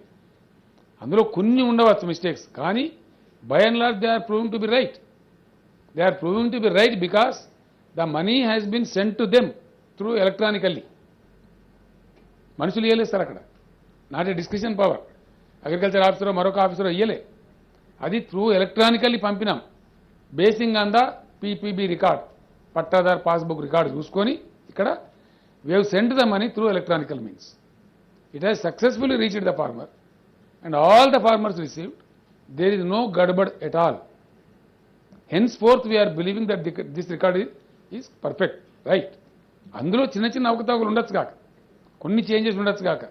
అందులో కొన్ని ఉండవచ్చు మిస్టేక్స్, కానీ by and large they are proving to be right. They are proving to be right because the money has been sent to them through electronically. మనుషులు ఇయ్యలేదు సార్ అక్కడ, not a description power. Agriculture ఆఫీసరో మరొక ఆఫీసరో ఇయ్యలే, అది through electronically పంపినాం. Basing on the PPB record, పట్టాదార్ పాస్బుక్ రికార్డు చూసుకొని ఇక్కడ we have sent the money through electronical means. It has successfully reached the farmer and all the farmers received. There is no gadbad at all. Henceforth we are believing that this record is perfect, right? అందులో చిన్న అవకతవకలు ఉండొచ్చు కాక, కొన్ని changes ఉండొచ్చు కాక,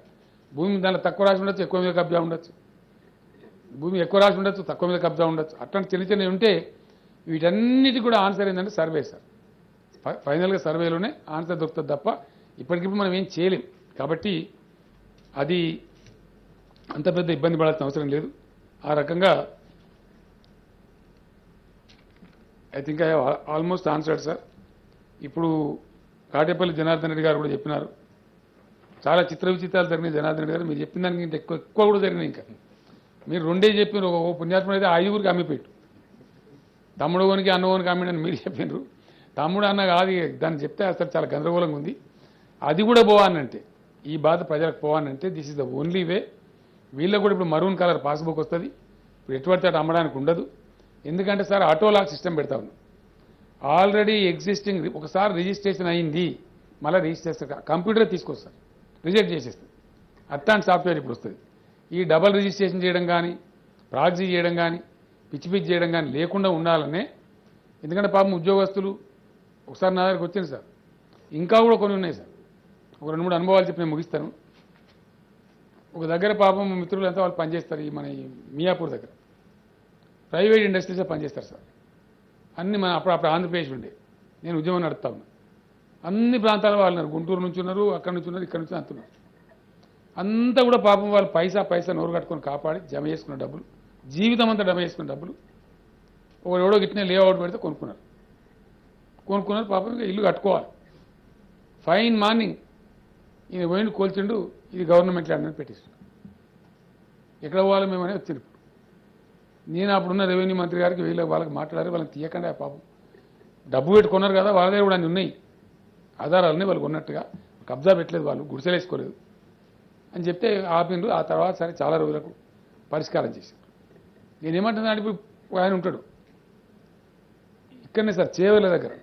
భూమి దాంట్లో తక్కువ రాసి ఉండొచ్చు, ఎక్కువ మీద కబ్జా ఉండొచ్చు, భూమి ఎక్కువ రాసి ఉండొచ్చు, తక్కువ మీద కబ్జా ఉండొచ్చు. అట్లాంటి చిన్న ఉంటే వీటన్నిటి కూడా ఆన్సర్ ఏంటంటే సర్వే సార్. ఫైనల్గా సర్వేలోనే ఆన్సర్ దొరుకుతుంది తప్ప ఇప్పటికిప్పుడు మనం ఏం చేయలేం. కాబట్టి అది అంత పెద్ద ఇబ్బంది పడాల్సిన అవసరం లేదు. ఆ రకంగా I think I almost answered sir. ఇప్పుడు కాటేపల్లి జనార్దన్ రెడ్డి గారు కూడా చెప్పినారు, చాలా చిత్ర విచిత్రాలు జరిగినాయి. జనార్దన్ రెడ్డి గారు మీరు చెప్పిన దానికి ఇంత ఎక్కువ కూడా జరిగినాయి. ఇంకా మీరు 2 చెప్పినారు. ఒక పుణ్యాత్ముడు అయితే 5గురికి అమ్మిపెట్టు, తమ్ముడు ఓనికి అన్నోనికి అమ్మిడని మీరు చెప్పినారు. తమ్ముడు అన్న కాదు, దాన్ని చెప్తే అసలు చాలా గందరగోళంగా ఉంది. అది కూడా పోవానంటే, ఈ బాధ ప్రజలకు పోవానంటే this is the only way. వీళ్ళకు కూడా ఇప్పుడు మరూన్ కలర్ పాస్బుక్ వస్తుంది. ఇప్పుడు ఎటువంటి అటు అమ్మడానికి ఉండదు. ఎందుకంటే సార్ ఆటో లాక్ సిస్టమ్ పెడతా ఉన్నాం. ఆల్రెడీ ఎగ్జిస్టింగ్ ఒకసారి రిజిస్ట్రేషన్ అయింది, మళ్ళీ రిజిస్ట్రేషన్ కంప్యూటర్ తీసుకొస్తారు, రిజెక్ట్ చేసేస్తుంది. అట్లాంటి సాఫ్ట్వేర్ ఇప్పుడు వస్తుంది. ఈ డబల్ రిజిస్ట్రేషన్ చేయడం కానీ, ప్రాక్సీ చేయడం కానీ, పిచ్చి చేయడం కానీ లేకుండా ఉండాలనే. ఎందుకంటే పాపం ఉద్యోగస్తులు ఒకసారి నా దగ్గరికి వచ్చింది సార్, ఇంకా కూడా కొన్ని ఉన్నాయి సార్. ఒక 2-3 అనుభవాలు చెప్పి నేను ముగిస్తాను. ఒక దగ్గర పాపం మిత్రులు ఎంత వాళ్ళు పనిచేస్తారు, ఈ మన మియాపూర్ దగ్గర ప్రైవేట్ ఇండస్ట్రీస్లో పనిచేస్తారు సార్. అన్ని మన అప్పుడు ఆంధ్రప్రదేశ్ ఉండే, నేను ఉద్యమం నడుపుతా ఉన్నా. అన్ని ప్రాంతాల వాళ్ళు ఉన్నారు, గుంటూరు నుంచి ఉన్నారు, అక్కడి నుంచి ఉన్నారు, ఇక్కడ నుంచి అంటున్నారు. అంతా కూడా పాపం వాళ్ళు పైసా నోరు కట్టుకొని కాపాడి జమ చేసుకున్న డబ్బులు, జీవితం అంతా జమ చేసుకున్న డబ్బులు ఎవడో గిట్టిన లేఅవుట్ పెడితే కొనుక్కున్నారు. పాపం ఇల్లు కట్టుకోవాలి. ఫైన్ మార్నింగ్ ఈయన పోయిండు కోల్చిండు, ఇది గవర్నమెంట్ ల్యాండ్ అని పెట్టేసాడు. ఎక్కడ పోవాలి మేమనే వచ్చింది. నేను అప్పుడున్న రెవెన్యూ మంత్రి గారికి వాళ్ళకి మాట్లాడారు, వాళ్ళని తీయకుండా పాపం డబ్బు పెట్టుకున్నారు కదా, వాళ్ళ దగ్గర కూడా అన్ని ఉన్నాయి, ఆధారాలన్నీ వాళ్ళు కొన్నట్టుగా కబ్జా పెట్టలేదు, వాళ్ళు గుడిసెలేసుకోలేదు అని చెప్తే ఆపిండ్రు. ఆ తర్వాత సరే చాలా రోజులకు పరిష్కారం చేశారు. నేనేమంటున్నాను, ఇప్పుడు ఆయన ఉంటాడు ఇక్కడనే సార్ చేవెళ్ళ దగ్గర,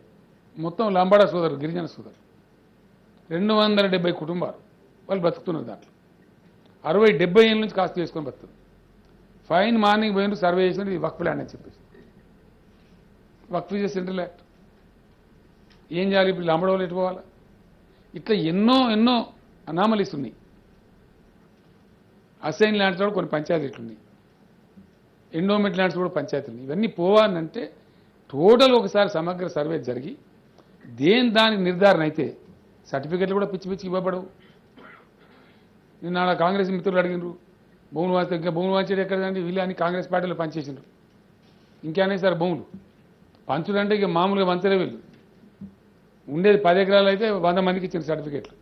మొత్తం లంబాడా సోదరు, గిరిజన సోదరు 270 కుటుంబాలు వాళ్ళు బతుకుతున్నారు. దాంట్లో 60-70 ఏళ్ళ నుంచి కాస్ట్ చేసుకొని బతుకుతుంది. ఫైన్ మార్నింగ్ పోయిన సర్వే చేసిన ఇది వక్ఫ్ ల్యాండ్ అని చెప్పేసి, వక్ఫ్ ఇస్ సెంట్రల్ యాక్ట్. ఏం చేయాలి ఇప్పుడు? లంబడోళ్ళు ఎటు పోవాలా? ఇట్లా ఎన్నో ఎన్నో అనామలీస్ ఉన్నాయి. అసైన్ ల్యాండ్స్ కూడా కొన్ని పంచాయతీలు ఉన్నాయి, ఎండోమెంట్ ల్యాండ్స్ కూడా పంచాయతీలు ఉన్నాయి. ఇవన్నీ పోవాలంటే టోటల్ ఒకసారి సమగ్ర సర్వే జరిగి దానికి నిర్ధారణ అయితే సర్టిఫికెట్లు కూడా పిచ్చి పిచ్చి ఇవ్వబడవు. నిన్న కాంగ్రెస్ మిత్రులు అడిగినారు, భూములు వాస్తే ఇంకా భూములు వాంచేది ఎక్కడండి, వీళ్ళు అని కాంగ్రెస్ పార్టీలో పనిచేసిండ్రు. ఇంకేనే సార్ భూములు పంచులు అంటే ఇక మామూలుగా వంచలే, వీళ్ళు ఉండేది 10 ఎకరాలు అయితే 100 మందికి ఇచ్చిన సర్టిఫికెట్లు.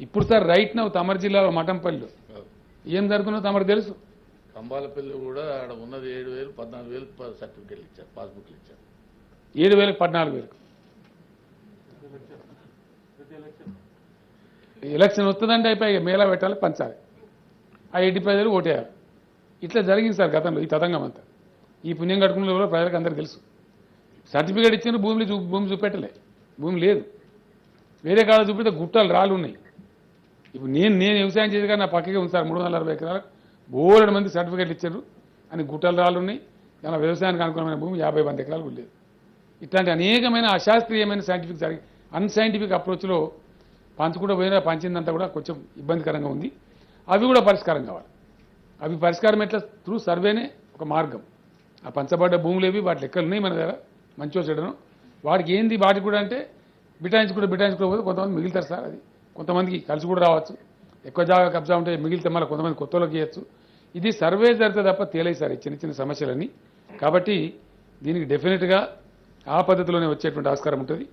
ఇప్పుడు సార్ రైట్ నౌ తమరు జిల్లాలో మఠంపల్లిలో ఏం జరుగుతుందో తమరు తెలుసు. కంబాలపల్లి కూడా ఆడ ఉన్నది 7,000 14,000 సర్టిఫికెట్లు ఇచ్చారు, పాస్బుక్లు ఇచ్చారు. 7,000 14,000 ఎలక్షన్ వస్తుందంటే అయిపోయి మేళా పెట్టాలి, పంచాలి, ఆ 85,000 ఓటేయాలి. ఇట్లా జరిగింది సార్ గతంలో ఈ తతంగం అంతా. ఈ పుణ్యం కట్టుకునే కూడా ప్రజలకు అందరికీ తెలుసు. సర్టిఫికేట్ ఇచ్చిన భూమి చూపెట్టలే, భూమి లేదు. వేరే కాడ చూపితే గుట్టలు రాళ్ళు ఉన్నాయి. ఇప్పుడు నేను వ్యవసాయం చేసి కానీ నా పక్కకే ఉంది సార్ 360 ఎకరాలు, బోలెడు మంది సర్టిఫికేట్లు ఇచ్చారు అని గుట్టలు రాళ్ళు ఉన్నాయి. దాని వ్యవసాయానికి అనుకూలమైన భూమి 50-100 ఎకరాలు కూడా లేదు. ఇట్లాంటి అనేకమైన అశాస్త్రీయమైన అన్సైంటిఫిక్ అప్రోచ్లో పంచుకుంటూ పోయినా పంచిందంతా కూడా కొంచెం ఇబ్బందికరంగా ఉంది. అవి కూడా పరిష్కారం కావాలి. అవి పరిష్కారం ఎట్లా? త్రూ సర్వేనే ఒక మార్గం. ఆ పంచబడ్డ భూములు ఏవి, వాటి లెక్కలు ఉన్నాయి మన దగ్గర, మంచో చెడను. వాటికి ఏంది, వాటికి కూడా అంటే బిటాయించుకోకపోతే కొంతమంది మిగులుతారు సార్. అది కొంతమందికి కలిసి కూడా రావచ్చు. ఎక్కువ జాగా కబ్జా ఉంటే మిగిలితే మళ్ళీ కొంతమంది కొత్తలోకి ఇవ్వచ్చు. ఇది సర్వే జరిగితే తప్ప తేలే సార్ ఈ చిన్న చిన్న సమస్యలన్నీ. కాబట్టి దీనికి డెఫినెట్గా ఆ పద్ధతిలోనే వచ్చేటువంటి ఆస్కారం ఉంటుంది.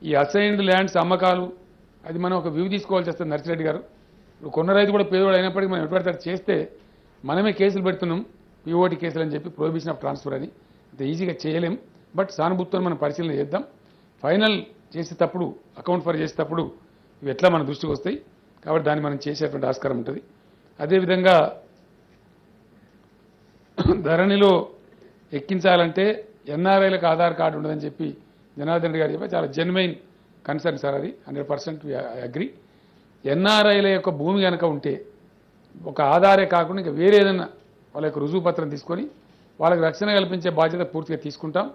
ఈ అసైన్డ్ ల్యాండ్స్ అమ్మకాలు అది మనం ఒక వ్యూ తీసుకోవాల్సి వస్తుంది. నర్సిరెడ్డి గారు, ఇప్పుడు కొన్న రైతు కూడా పేదవాడు అయినప్పటికీ మనం ఎటువంటి చేస్తే మనమే కేసులు పెడుతున్నాం, పిఓటి కేసులు అని చెప్పి, ప్రొహిబిషన్ ఆఫ్ ట్రాన్స్ఫర్ అని. అంత ఈజీగా చేయలేం. బట్ సానుభూతితో మనం పరిశీలన చేద్దాం. ఫైనల్ చేసేటప్పుడు, అకౌంట్ ఫర్ చేసేటప్పుడు ఇవి ఎట్లా మన దృష్టికి వస్తాయి. కాబట్టి దాన్ని మనం చేసేటువంటి ఆస్కారం ఉంటుంది. అదేవిధంగా ధరణిలో ఎక్కించాలంటే ఎన్ఆర్ఐలకు ఆధార్ కార్డు ఉండదని చెప్పి జనార్దన్ రెడ్డి గారు చెప్పి చాలా జెన్యున్ కన్సర్న్ సార్. అది 100% అగ్రి. ఎన్ఆర్ఐల యొక్క భూమి కనుక ఉంటే ఒక ఆధారే కాకుండా ఇంకా వేరే ఏదైనా వాళ్ళ యొక్క రుజువు పత్రం తీసుకొని వాళ్ళకి రక్షణ కల్పించే బాధ్యత పూర్తిగా తీసుకుంటాం.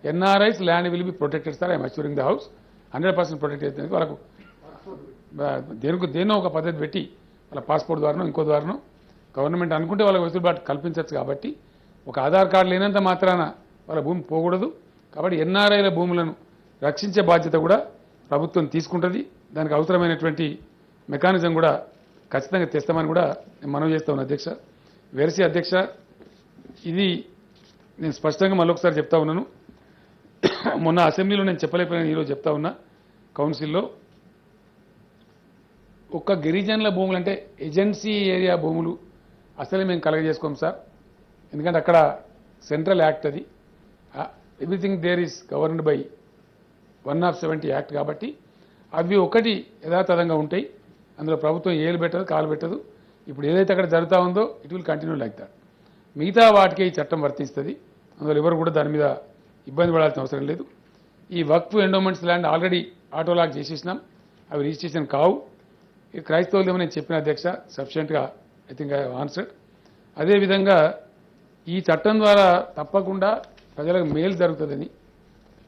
NRIs land will be protected sir. I'm assuring the house 100% protect అవుతుంది. వాళ్ళకు దేనో ఒక పద్ధతి పెట్టి వాళ్ళ పాస్పోర్ట్ ద్వారానో ఇంకో ద్వారానో గవర్నమెంట్ అనుకుంటే వాళ్ళకి వెసులుబాటు కల్పించవచ్చు. కాబట్టి ఒక ఆధార్ కార్డు లేనంత మాత్రాన వాళ్ళ భూమి పోకూడదు. కాబట్టి ఎన్ఆర్ఐల భూములను రక్షించే బాధ్యత కూడా ప్రభుత్వం తీసుకుంటుంది. దానికి అవసరమైనటువంటి మెకానిజం కూడా ఖచ్చితంగా తెస్తామని కూడా నేను మనవి చేస్తా ఉన్నా అధ్యక్ష. వెరసి అధ్యక్ష, ఇది నేను స్పష్టంగా మళ్ళొకసారి చెప్తా ఉన్నాను. మొన్న అసెంబ్లీలో నేను చెప్పలేకపోయినా ఈరోజు చెప్తా ఉన్నా. కౌన్సిల్లో ఒక్క గిరిజనుల భూములు అంటే ఏజెన్సీ ఏరియా భూములు అసలే మేము కలగజేసుకోం సార్. ఎందుకంటే అక్కడ సెంట్రల్ యాక్ట్, అది everything there is governed by 170 act. కాబట్టి అవి ఒకటి యథాతథంగా ఉంటాయి. అందులో ప్రభుత్వం ఏలు పెట్టదు, కాలు పెట్టదు. ఇప్పుడు ఏదైతే అక్కడ జరుగుతూ ఉందో it will continue like that. మిగతా వాటికే ఈ చట్టం వర్తిస్తుంది. అందులో ఎవరు కూడా దాని మీద ఇబ్బంది పడాల్సిన అవసరం లేదు. ఈ వక్ఫ్ ఎండోమెంట్స్ ల్యాండ్ ఆల్రెడీ ఆటోలాగ్ చేసేసినాం, అవి రిజిస్ట్రేషన్ కావు. ఈ క్రైస్తవులు నేను చెప్పిన అధ్యక్ష సఫిషియెంట్గా ఐ థింక్ ఐ ఆన్సర్డ్. అదేవిధంగా ఈ చట్టం ద్వారా తప్పకుండా ప్రజలకు మేలు జరుగుతుందని,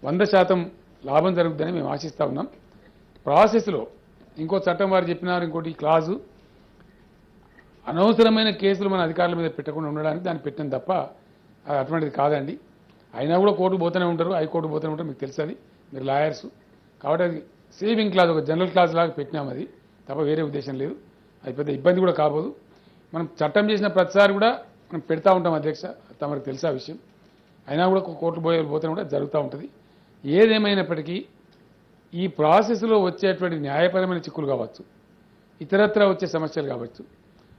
100% లాభం జరుగుతుందని మేము ఆశిస్తూ ఉన్నాం. ప్రాసెస్లో ఇంకో చట్టం వారు చెప్పినారు, ఇంకోటి క్లాజు అనవసరమైన కేసులు మన అధికారుల మీద పెట్టకుండా ఉండడానికి దాన్ని పెట్టిన తప్ప అటువంటిది కాదండి. అయినా కూడా కోర్టు పోతూనే ఉంటారు, హైకోర్టు పోతూనే ఉంటారు, మీకు తెలుసు. అది మీరు లాయర్సు కాబట్టి అది సేవింగ్ క్లాజ్, ఒక జనరల్ క్లాజ్ లాగా పెట్టినాం. అది తప్ప వేరే ఉద్దేశం లేదు. అది పెద్ద ఇబ్బంది కూడా కాబోదు. మనం చట్టం చేసిన ప్రతిసారి కూడా మనం పెడతా ఉంటాం అధ్యక్ష, తమకు తెలుసా విషయం. అయినా కూడా కోర్టు పోతూనే కూడా జరుగుతూ ఉంటుంది. ఏదేమైనప్పటికీ ఈ ప్రాసెస్లో వచ్చేటువంటి న్యాయపరమైన చిక్కులు కావచ్చు, ఇతరత్ర వచ్చే సమస్యలు కావచ్చు,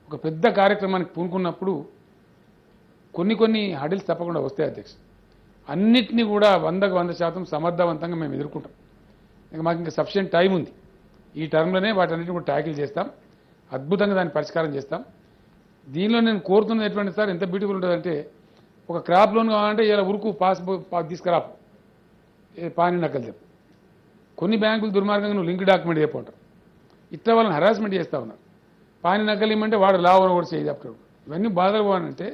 ఒక పెద్ద కార్యక్రమానికి పూనుకున్నప్పుడు కొన్ని హడిల్స్ తప్పకుండా వస్తాయి అధ్యక్ష. అన్నిటినీ కూడా 100% సమర్థవంతంగా మేము ఎదుర్కొంటాం. మాకు ఇంకా సఫిషియెంట్ టైం ఉంది. ఈ టర్మ్లోనే వాటన్నిటిని కూడా ట్యాకిల్ చేస్తాం, అద్భుతంగా దాన్ని పరిష్కారం చేస్తాం. దీనిలో నేను కోరుతున్నది ఎటువంటి సార్ ఎంత బ్యూటిఫుల్ ఉంటుందంటే, ఒక క్రాప్ లోన్ కావాలంటే ఇలా ఉరుకు తీసుకురాపు పాని నకలు చెప్పు. కొన్ని బ్యాంకులు దుర్మార్గంగా నువ్వు లింక్ డాక్యుమెంట్ చెప్పంటారు, ఇట్లా వాళ్ళని హరాస్మెంట్ చేస్తూ ఉన్నారు. పాని నకలు ఇమ్మంటే వాడు లావర్ కూడా చేయి చెప్తాడు. ఇవన్నీ బాధలు పోవాలంటే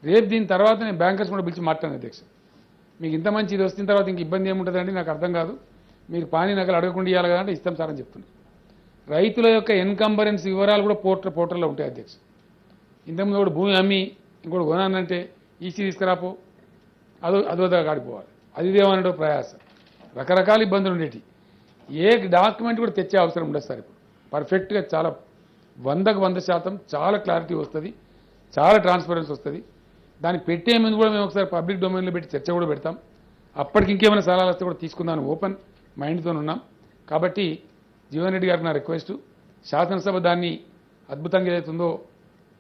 రేపు దీని తర్వాత నేను బ్యాంకర్స్ కూడా పిలిచి మాట్లాడాను అధ్యక్ష, మీకు ఇంత మంచి ఇది వచ్చిన తర్వాత ఇంక ఇబ్బంది ఏముంటుందండి నాకు అర్థం కాదు, మీరు పాని నకలు అడగకుండా ఇవ్వాలి కదా అంటే ఇస్తాం సార్ అని చెప్తున్నారు. రైతుల యొక్క ఎన్కంబరెన్స్ వివరాలు కూడా పోర్టల్లో ఉంటాయి అధ్యక్ష. ఇంతకుముందు కూడా భూమి అమ్మి ఇంకోటి కొనానంటే ఈసీ తీసుకురాపో అదోదా కాడిపోవాలి, అది ఇదేమన్నట్టు ప్రయాసం, రకరకాల ఇబ్బందులు ఉండేవి. ఏ డాక్యుమెంట్ కూడా తెచ్చే అవసరం ఉండదు సార్. ఇప్పుడు పర్ఫెక్ట్గా చాలా 100% చాలా క్లారిటీ వస్తుంది, చాలా ట్రాన్స్పరెన్సీ వస్తుంది. దాన్ని పెట్టే ముందు కూడా మేము ఒకసారి పబ్లిక్ డొమైన్లో పెట్టి చర్చ కూడా పెడతాం. అప్పటికి ఇంకేమైనా సలహాలు వస్తే కూడా తీసుకుందామని ఓపెన్ మైండ్తో ఉన్నాం. కాబట్టి జీవన్ రెడ్డి గారికి నా రిక్వెస్ట్, శాసనసభ దాన్ని అద్భుతంగా ఏదైతుందో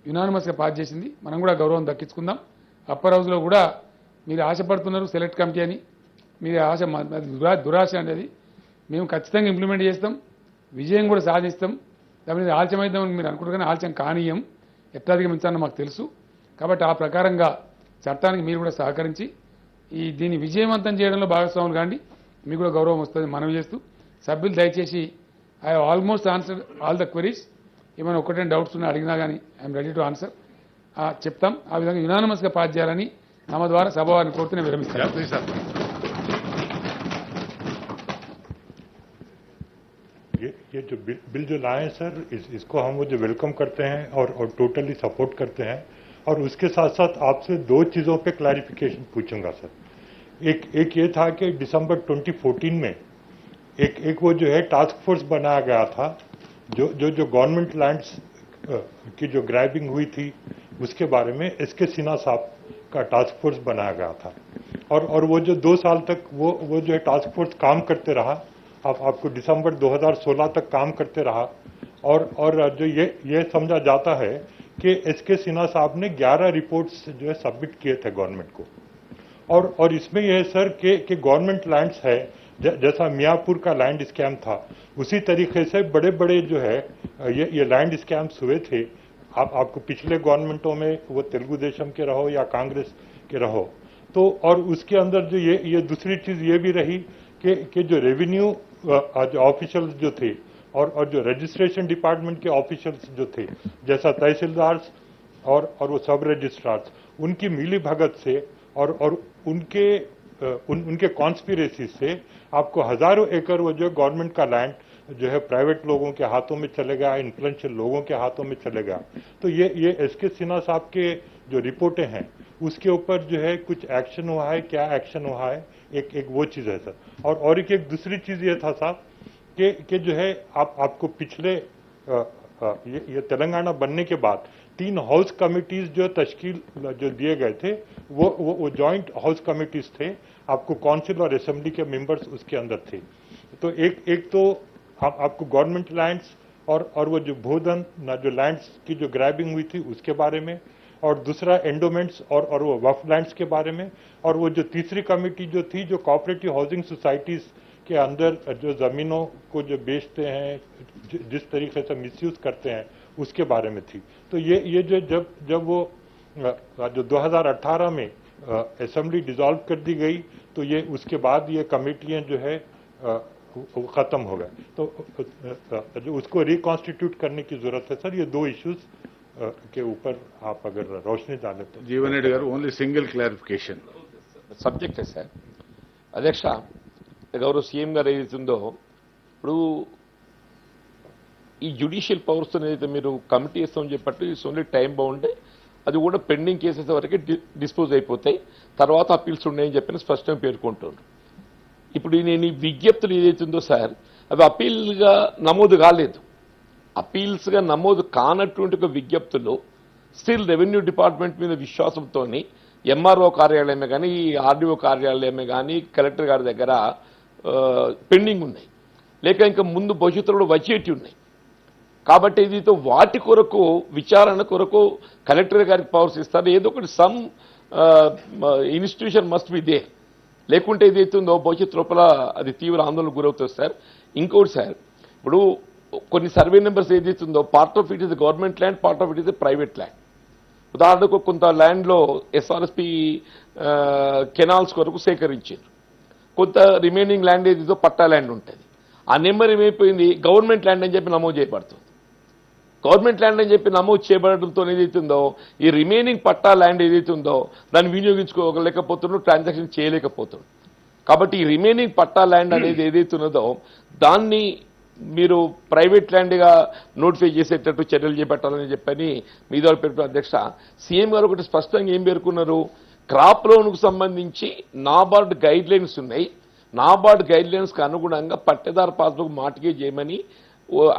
యునానిమస్గా పాస్ చేసింది, మనం కూడా గౌరవం దక్కించుకుందాం. అప్పర్ హౌస్లో కూడా మీరు ఆశపడుతున్నారు సెలెక్ట్ కమిటీ అని, మీరు ఆశ దురాశ అనేది మేము ఖచ్చితంగా ఇంప్లిమెంట్ చేస్తాం, విజయం కూడా సాధిస్తాం. దాని మీద ఆలస్యమైద్దామని మీరు అనుకుంటారు కానీ ఆలస్యం కానీయం, ఎట్లా అధిగమించాలో మాకు తెలుసు. కాబట్టి ఆ ప్రకారంగా చట్టానికి మీరు కూడా సహకరించి దీన్ని విజయవంతం చేయడంలో భాగస్వాములు కాండి, మీకు కూడా గౌరవం వస్తుంది మనవి చేస్తూ, సభ్యులు దయచేసి I almost answer all the queries. ఏమైనా ఒకటే డౌట్స్ ఉన్నా అడిగినా కానీ ఐఎమ్ రెడీ టు ఆన్సర్ చెప్తాం. ఆ విధంగా యునానిమస్గా పాస్ చేయాలని నమ ద్వారా సభ వారిని కోరుతూనే విరమిస్తాను. ये जो बिल जो लाए हैं सर, इसको हम वो जो वेलकम करते हैं और टोटली सपोर्ट करते हैं. और उसके साथ साथ आपसे दो चीज़ों पे क्लैरिफिकेशन पूछूंगा सर. एक ये था कि दिसंबर 2014 में एक वो जो है टास्क फोर्स बनाया गया था, जो गवर्नमेंट लैंड्स की जो ग्रैबिंग हुई थी उसके बारे में एसके सिन्हा साहब का टास्क फोर्स बनाया गया था. और वो जो 2 साल तक वो जो है टास्क फोर्स काम करते रहा, आपको दिसंबर 2016 तक काम करते रहा. और जो ये समझा जाता है कि एसके सिन्हा साहब ने 11 रिपोर्ट्स जो है सबमिट किए थे गवर्नमेंट को. और इसमें यह है सर कि गवर्नमेंट लैंड्स है, जैसा मियाँपुर का लैंड स्कैम था, उसी तरीके से बड़े बड़े जो है ये लैंड स्कैम्स हुए थे. आपको पिछले गवर्नमेंटों में वो तेलुगु देशम के रहो या कांग्रेस के रहो, तो और उसके अंदर जो ये दूसरी चीज़ ये भी रही कि जो रेवेन्यू ऑफिशियल्स जो थे और जो रजिस्ट्रेशन डिपार्टमेंट के ऑफिशियल्स जो थे, जैसा तहसीलदार्स और वो सब रजिस्ट्रार्स, उनकी मिली भगत से और उनके कॉन्स्पिरेसी से आपको हजारों एकड़ वो जो गवर्नमेंट का लैंड जो है प्राइवेट लोगों के हाथों में चले गया, इन्फ्लुएंशियल लोगों के हाथों में चले गया. तो ये एसके सिन्हा साहब के जो रिपोर्टें हैं उसके ऊपर जो है कुछ एक्शन हुआ है, क्या एक्शन हुआ है, एक वो चीज़ है सर. और एक दूसरी चीज़ ये था साहब कि जो है आपको पिछले ये तेलंगाना बनने के बाद 3 हाउस कमिटीज़ जो तश्कील जो दिए गए थे वो जॉइंट हाउस कमिटीज़ थे. आपको काउंसिल और असेंबली के मेंबर्स उसके अंदर थे. तो एक तो आपको गवर्नमेंट लैंड्स और वो जो भूधन जो लैंड्स की जो ग्रैबिंग हुई थी उसके बारे में, और दूसरा एंडोमेंट्स और वो वफ लैंड्स के बारे में, और वो जो तीसरी कमेटी जो थी जो कोऑपरेटिव हाउसिंग सोसाइटीज़ के अंदर जो ज़मीनों को जो बेचते हैं, जिस तरीके से मिसयूज करते हैं उसके बारे में थी. तो ये जो जब वो जो 2018 में असेंबली डिसॉल्व कर दी गई, तो ये उसके बाद ये कमेटियाँ जो है ख़त्म हो गए. तो जो उसको रिकॉन्स्टिट्यूट करने की ज़रूरत है सर. ये 2 इश्यूज़ के ऊपर आप अगर रोशनी डालें तो. జీవన్ రెడ్డి గారు ఓన్లీ సింగిల్ క్లారిఫికేషన్. సబ్జెక్టే సార్. అధ్యక్ష, గౌరవ సీఎం గారు ఏదైతుందో ఇప్పుడు ఈ జ్యుడిషియల్ పవర్స్ ఏదైతే మీరు కమిటీ ఇస్తామని చెప్పట్టు ఇట్స్ ఓన్లీ టైం బౌండ్, అది కూడా పెండింగ్ కేసెస్ వరకే డిస్పోజ్ అయిపోతాయి, తర్వాత అప్పీల్స్ ఉన్నాయని చెప్పిన స్పష్టంగా పేర్కొంటున్నారు. ఇప్పుడు నేను ఈ విజ్ఞప్తులు ఏదైతుందో సార్ అవి అప్పీల్గా నమోదు కాలేదు. అప్పీల్స్గా నమోదు కానటువంటి ఒక విజ్ఞప్తులు స్టిల్ రెవెన్యూ డిపార్ట్మెంట్ మీద విశ్వాసంతో ఎంఆర్ఓ కార్యాలయమే కానీ ఆర్డీఓ కార్యాలయమే కానీ కలెక్టర్ గారి దగ్గర పెండింగ్ ఉన్నాయి, లేక ఇంకా ముందు భవిష్యత్తులో వచ్చేటి ఉన్నాయి. కాబట్టి ఇది వాటి కొరకు విచారణ కొరకు కలెక్టర్ గారికి పవర్స్ ఇస్తారు. ఏదో ఒకటి some institution must be there, లేకుంటే ఏదైతుందో భవిష్యత్తు లోపల అది తీవ్ర ఆందోళనకు గురవుతుంది సార్. ఇంకోటి సార్, ఇప్పుడు కొన్ని సర్వే నెంబర్స్ ఏదైతుందో part of it is government land, part of it is private land. ఉదాహరణకు కొంత ల్యాండ్లో ఎస్ఆర్ఎస్పి కెనాల్స్ కొరకు సేకరించారు, కొంత రిమైనింగ్ ల్యాండ్ ఏదిదో పట్టా ల్యాండ్ ఉంటుంది. ఆ నెంబర్ ఏమైపోయింది, గవర్నమెంట్ ల్యాండ్ అని చెప్పి నమోదు చేయబడుతుంది. గవర్నమెంట్ ల్యాండ్ అని చెప్పి నమోదు చేయబడడంతో ఏదైతుందో ఈ రిమైనింగ్ పట్టా ల్యాండ్ ఏదైతుందో దాన్ని వినియోగించుకోలేకపోతున్నాడు, ట్రాన్సాక్షన్ చేయలేకపోతున్నాడు. కాబట్టి ఈ రిమైనింగ్ పట్టా ల్యాండ్ అనేది ఏదైతున్నదో దాన్ని మీరు ప్రైవేట్ ల్యాండ్గా నోటిఫై చేసేటట్టు చర్యలు చేపట్టాలని చెప్పని మీ ద్వారా పేర్కొన్న అధ్యక్ష, సీఎం గారు ఒకటి స్పష్టంగా ఏం పేర్కొన్నారు, క్రాప్ లోన్కు సంబంధించి నాబార్డ్ గైడ్ లైన్స్ ఉన్నాయి, నాబార్డ్ గైడ్ లైన్స్కి అనుగుణంగా పట్టేదారు పాస్బుక్ మాటిగే చేయమని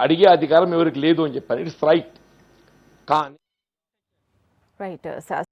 అడిగే అధికారం ఎవరికి లేదు అని చెప్పారు. It's right. కానీ రైట్.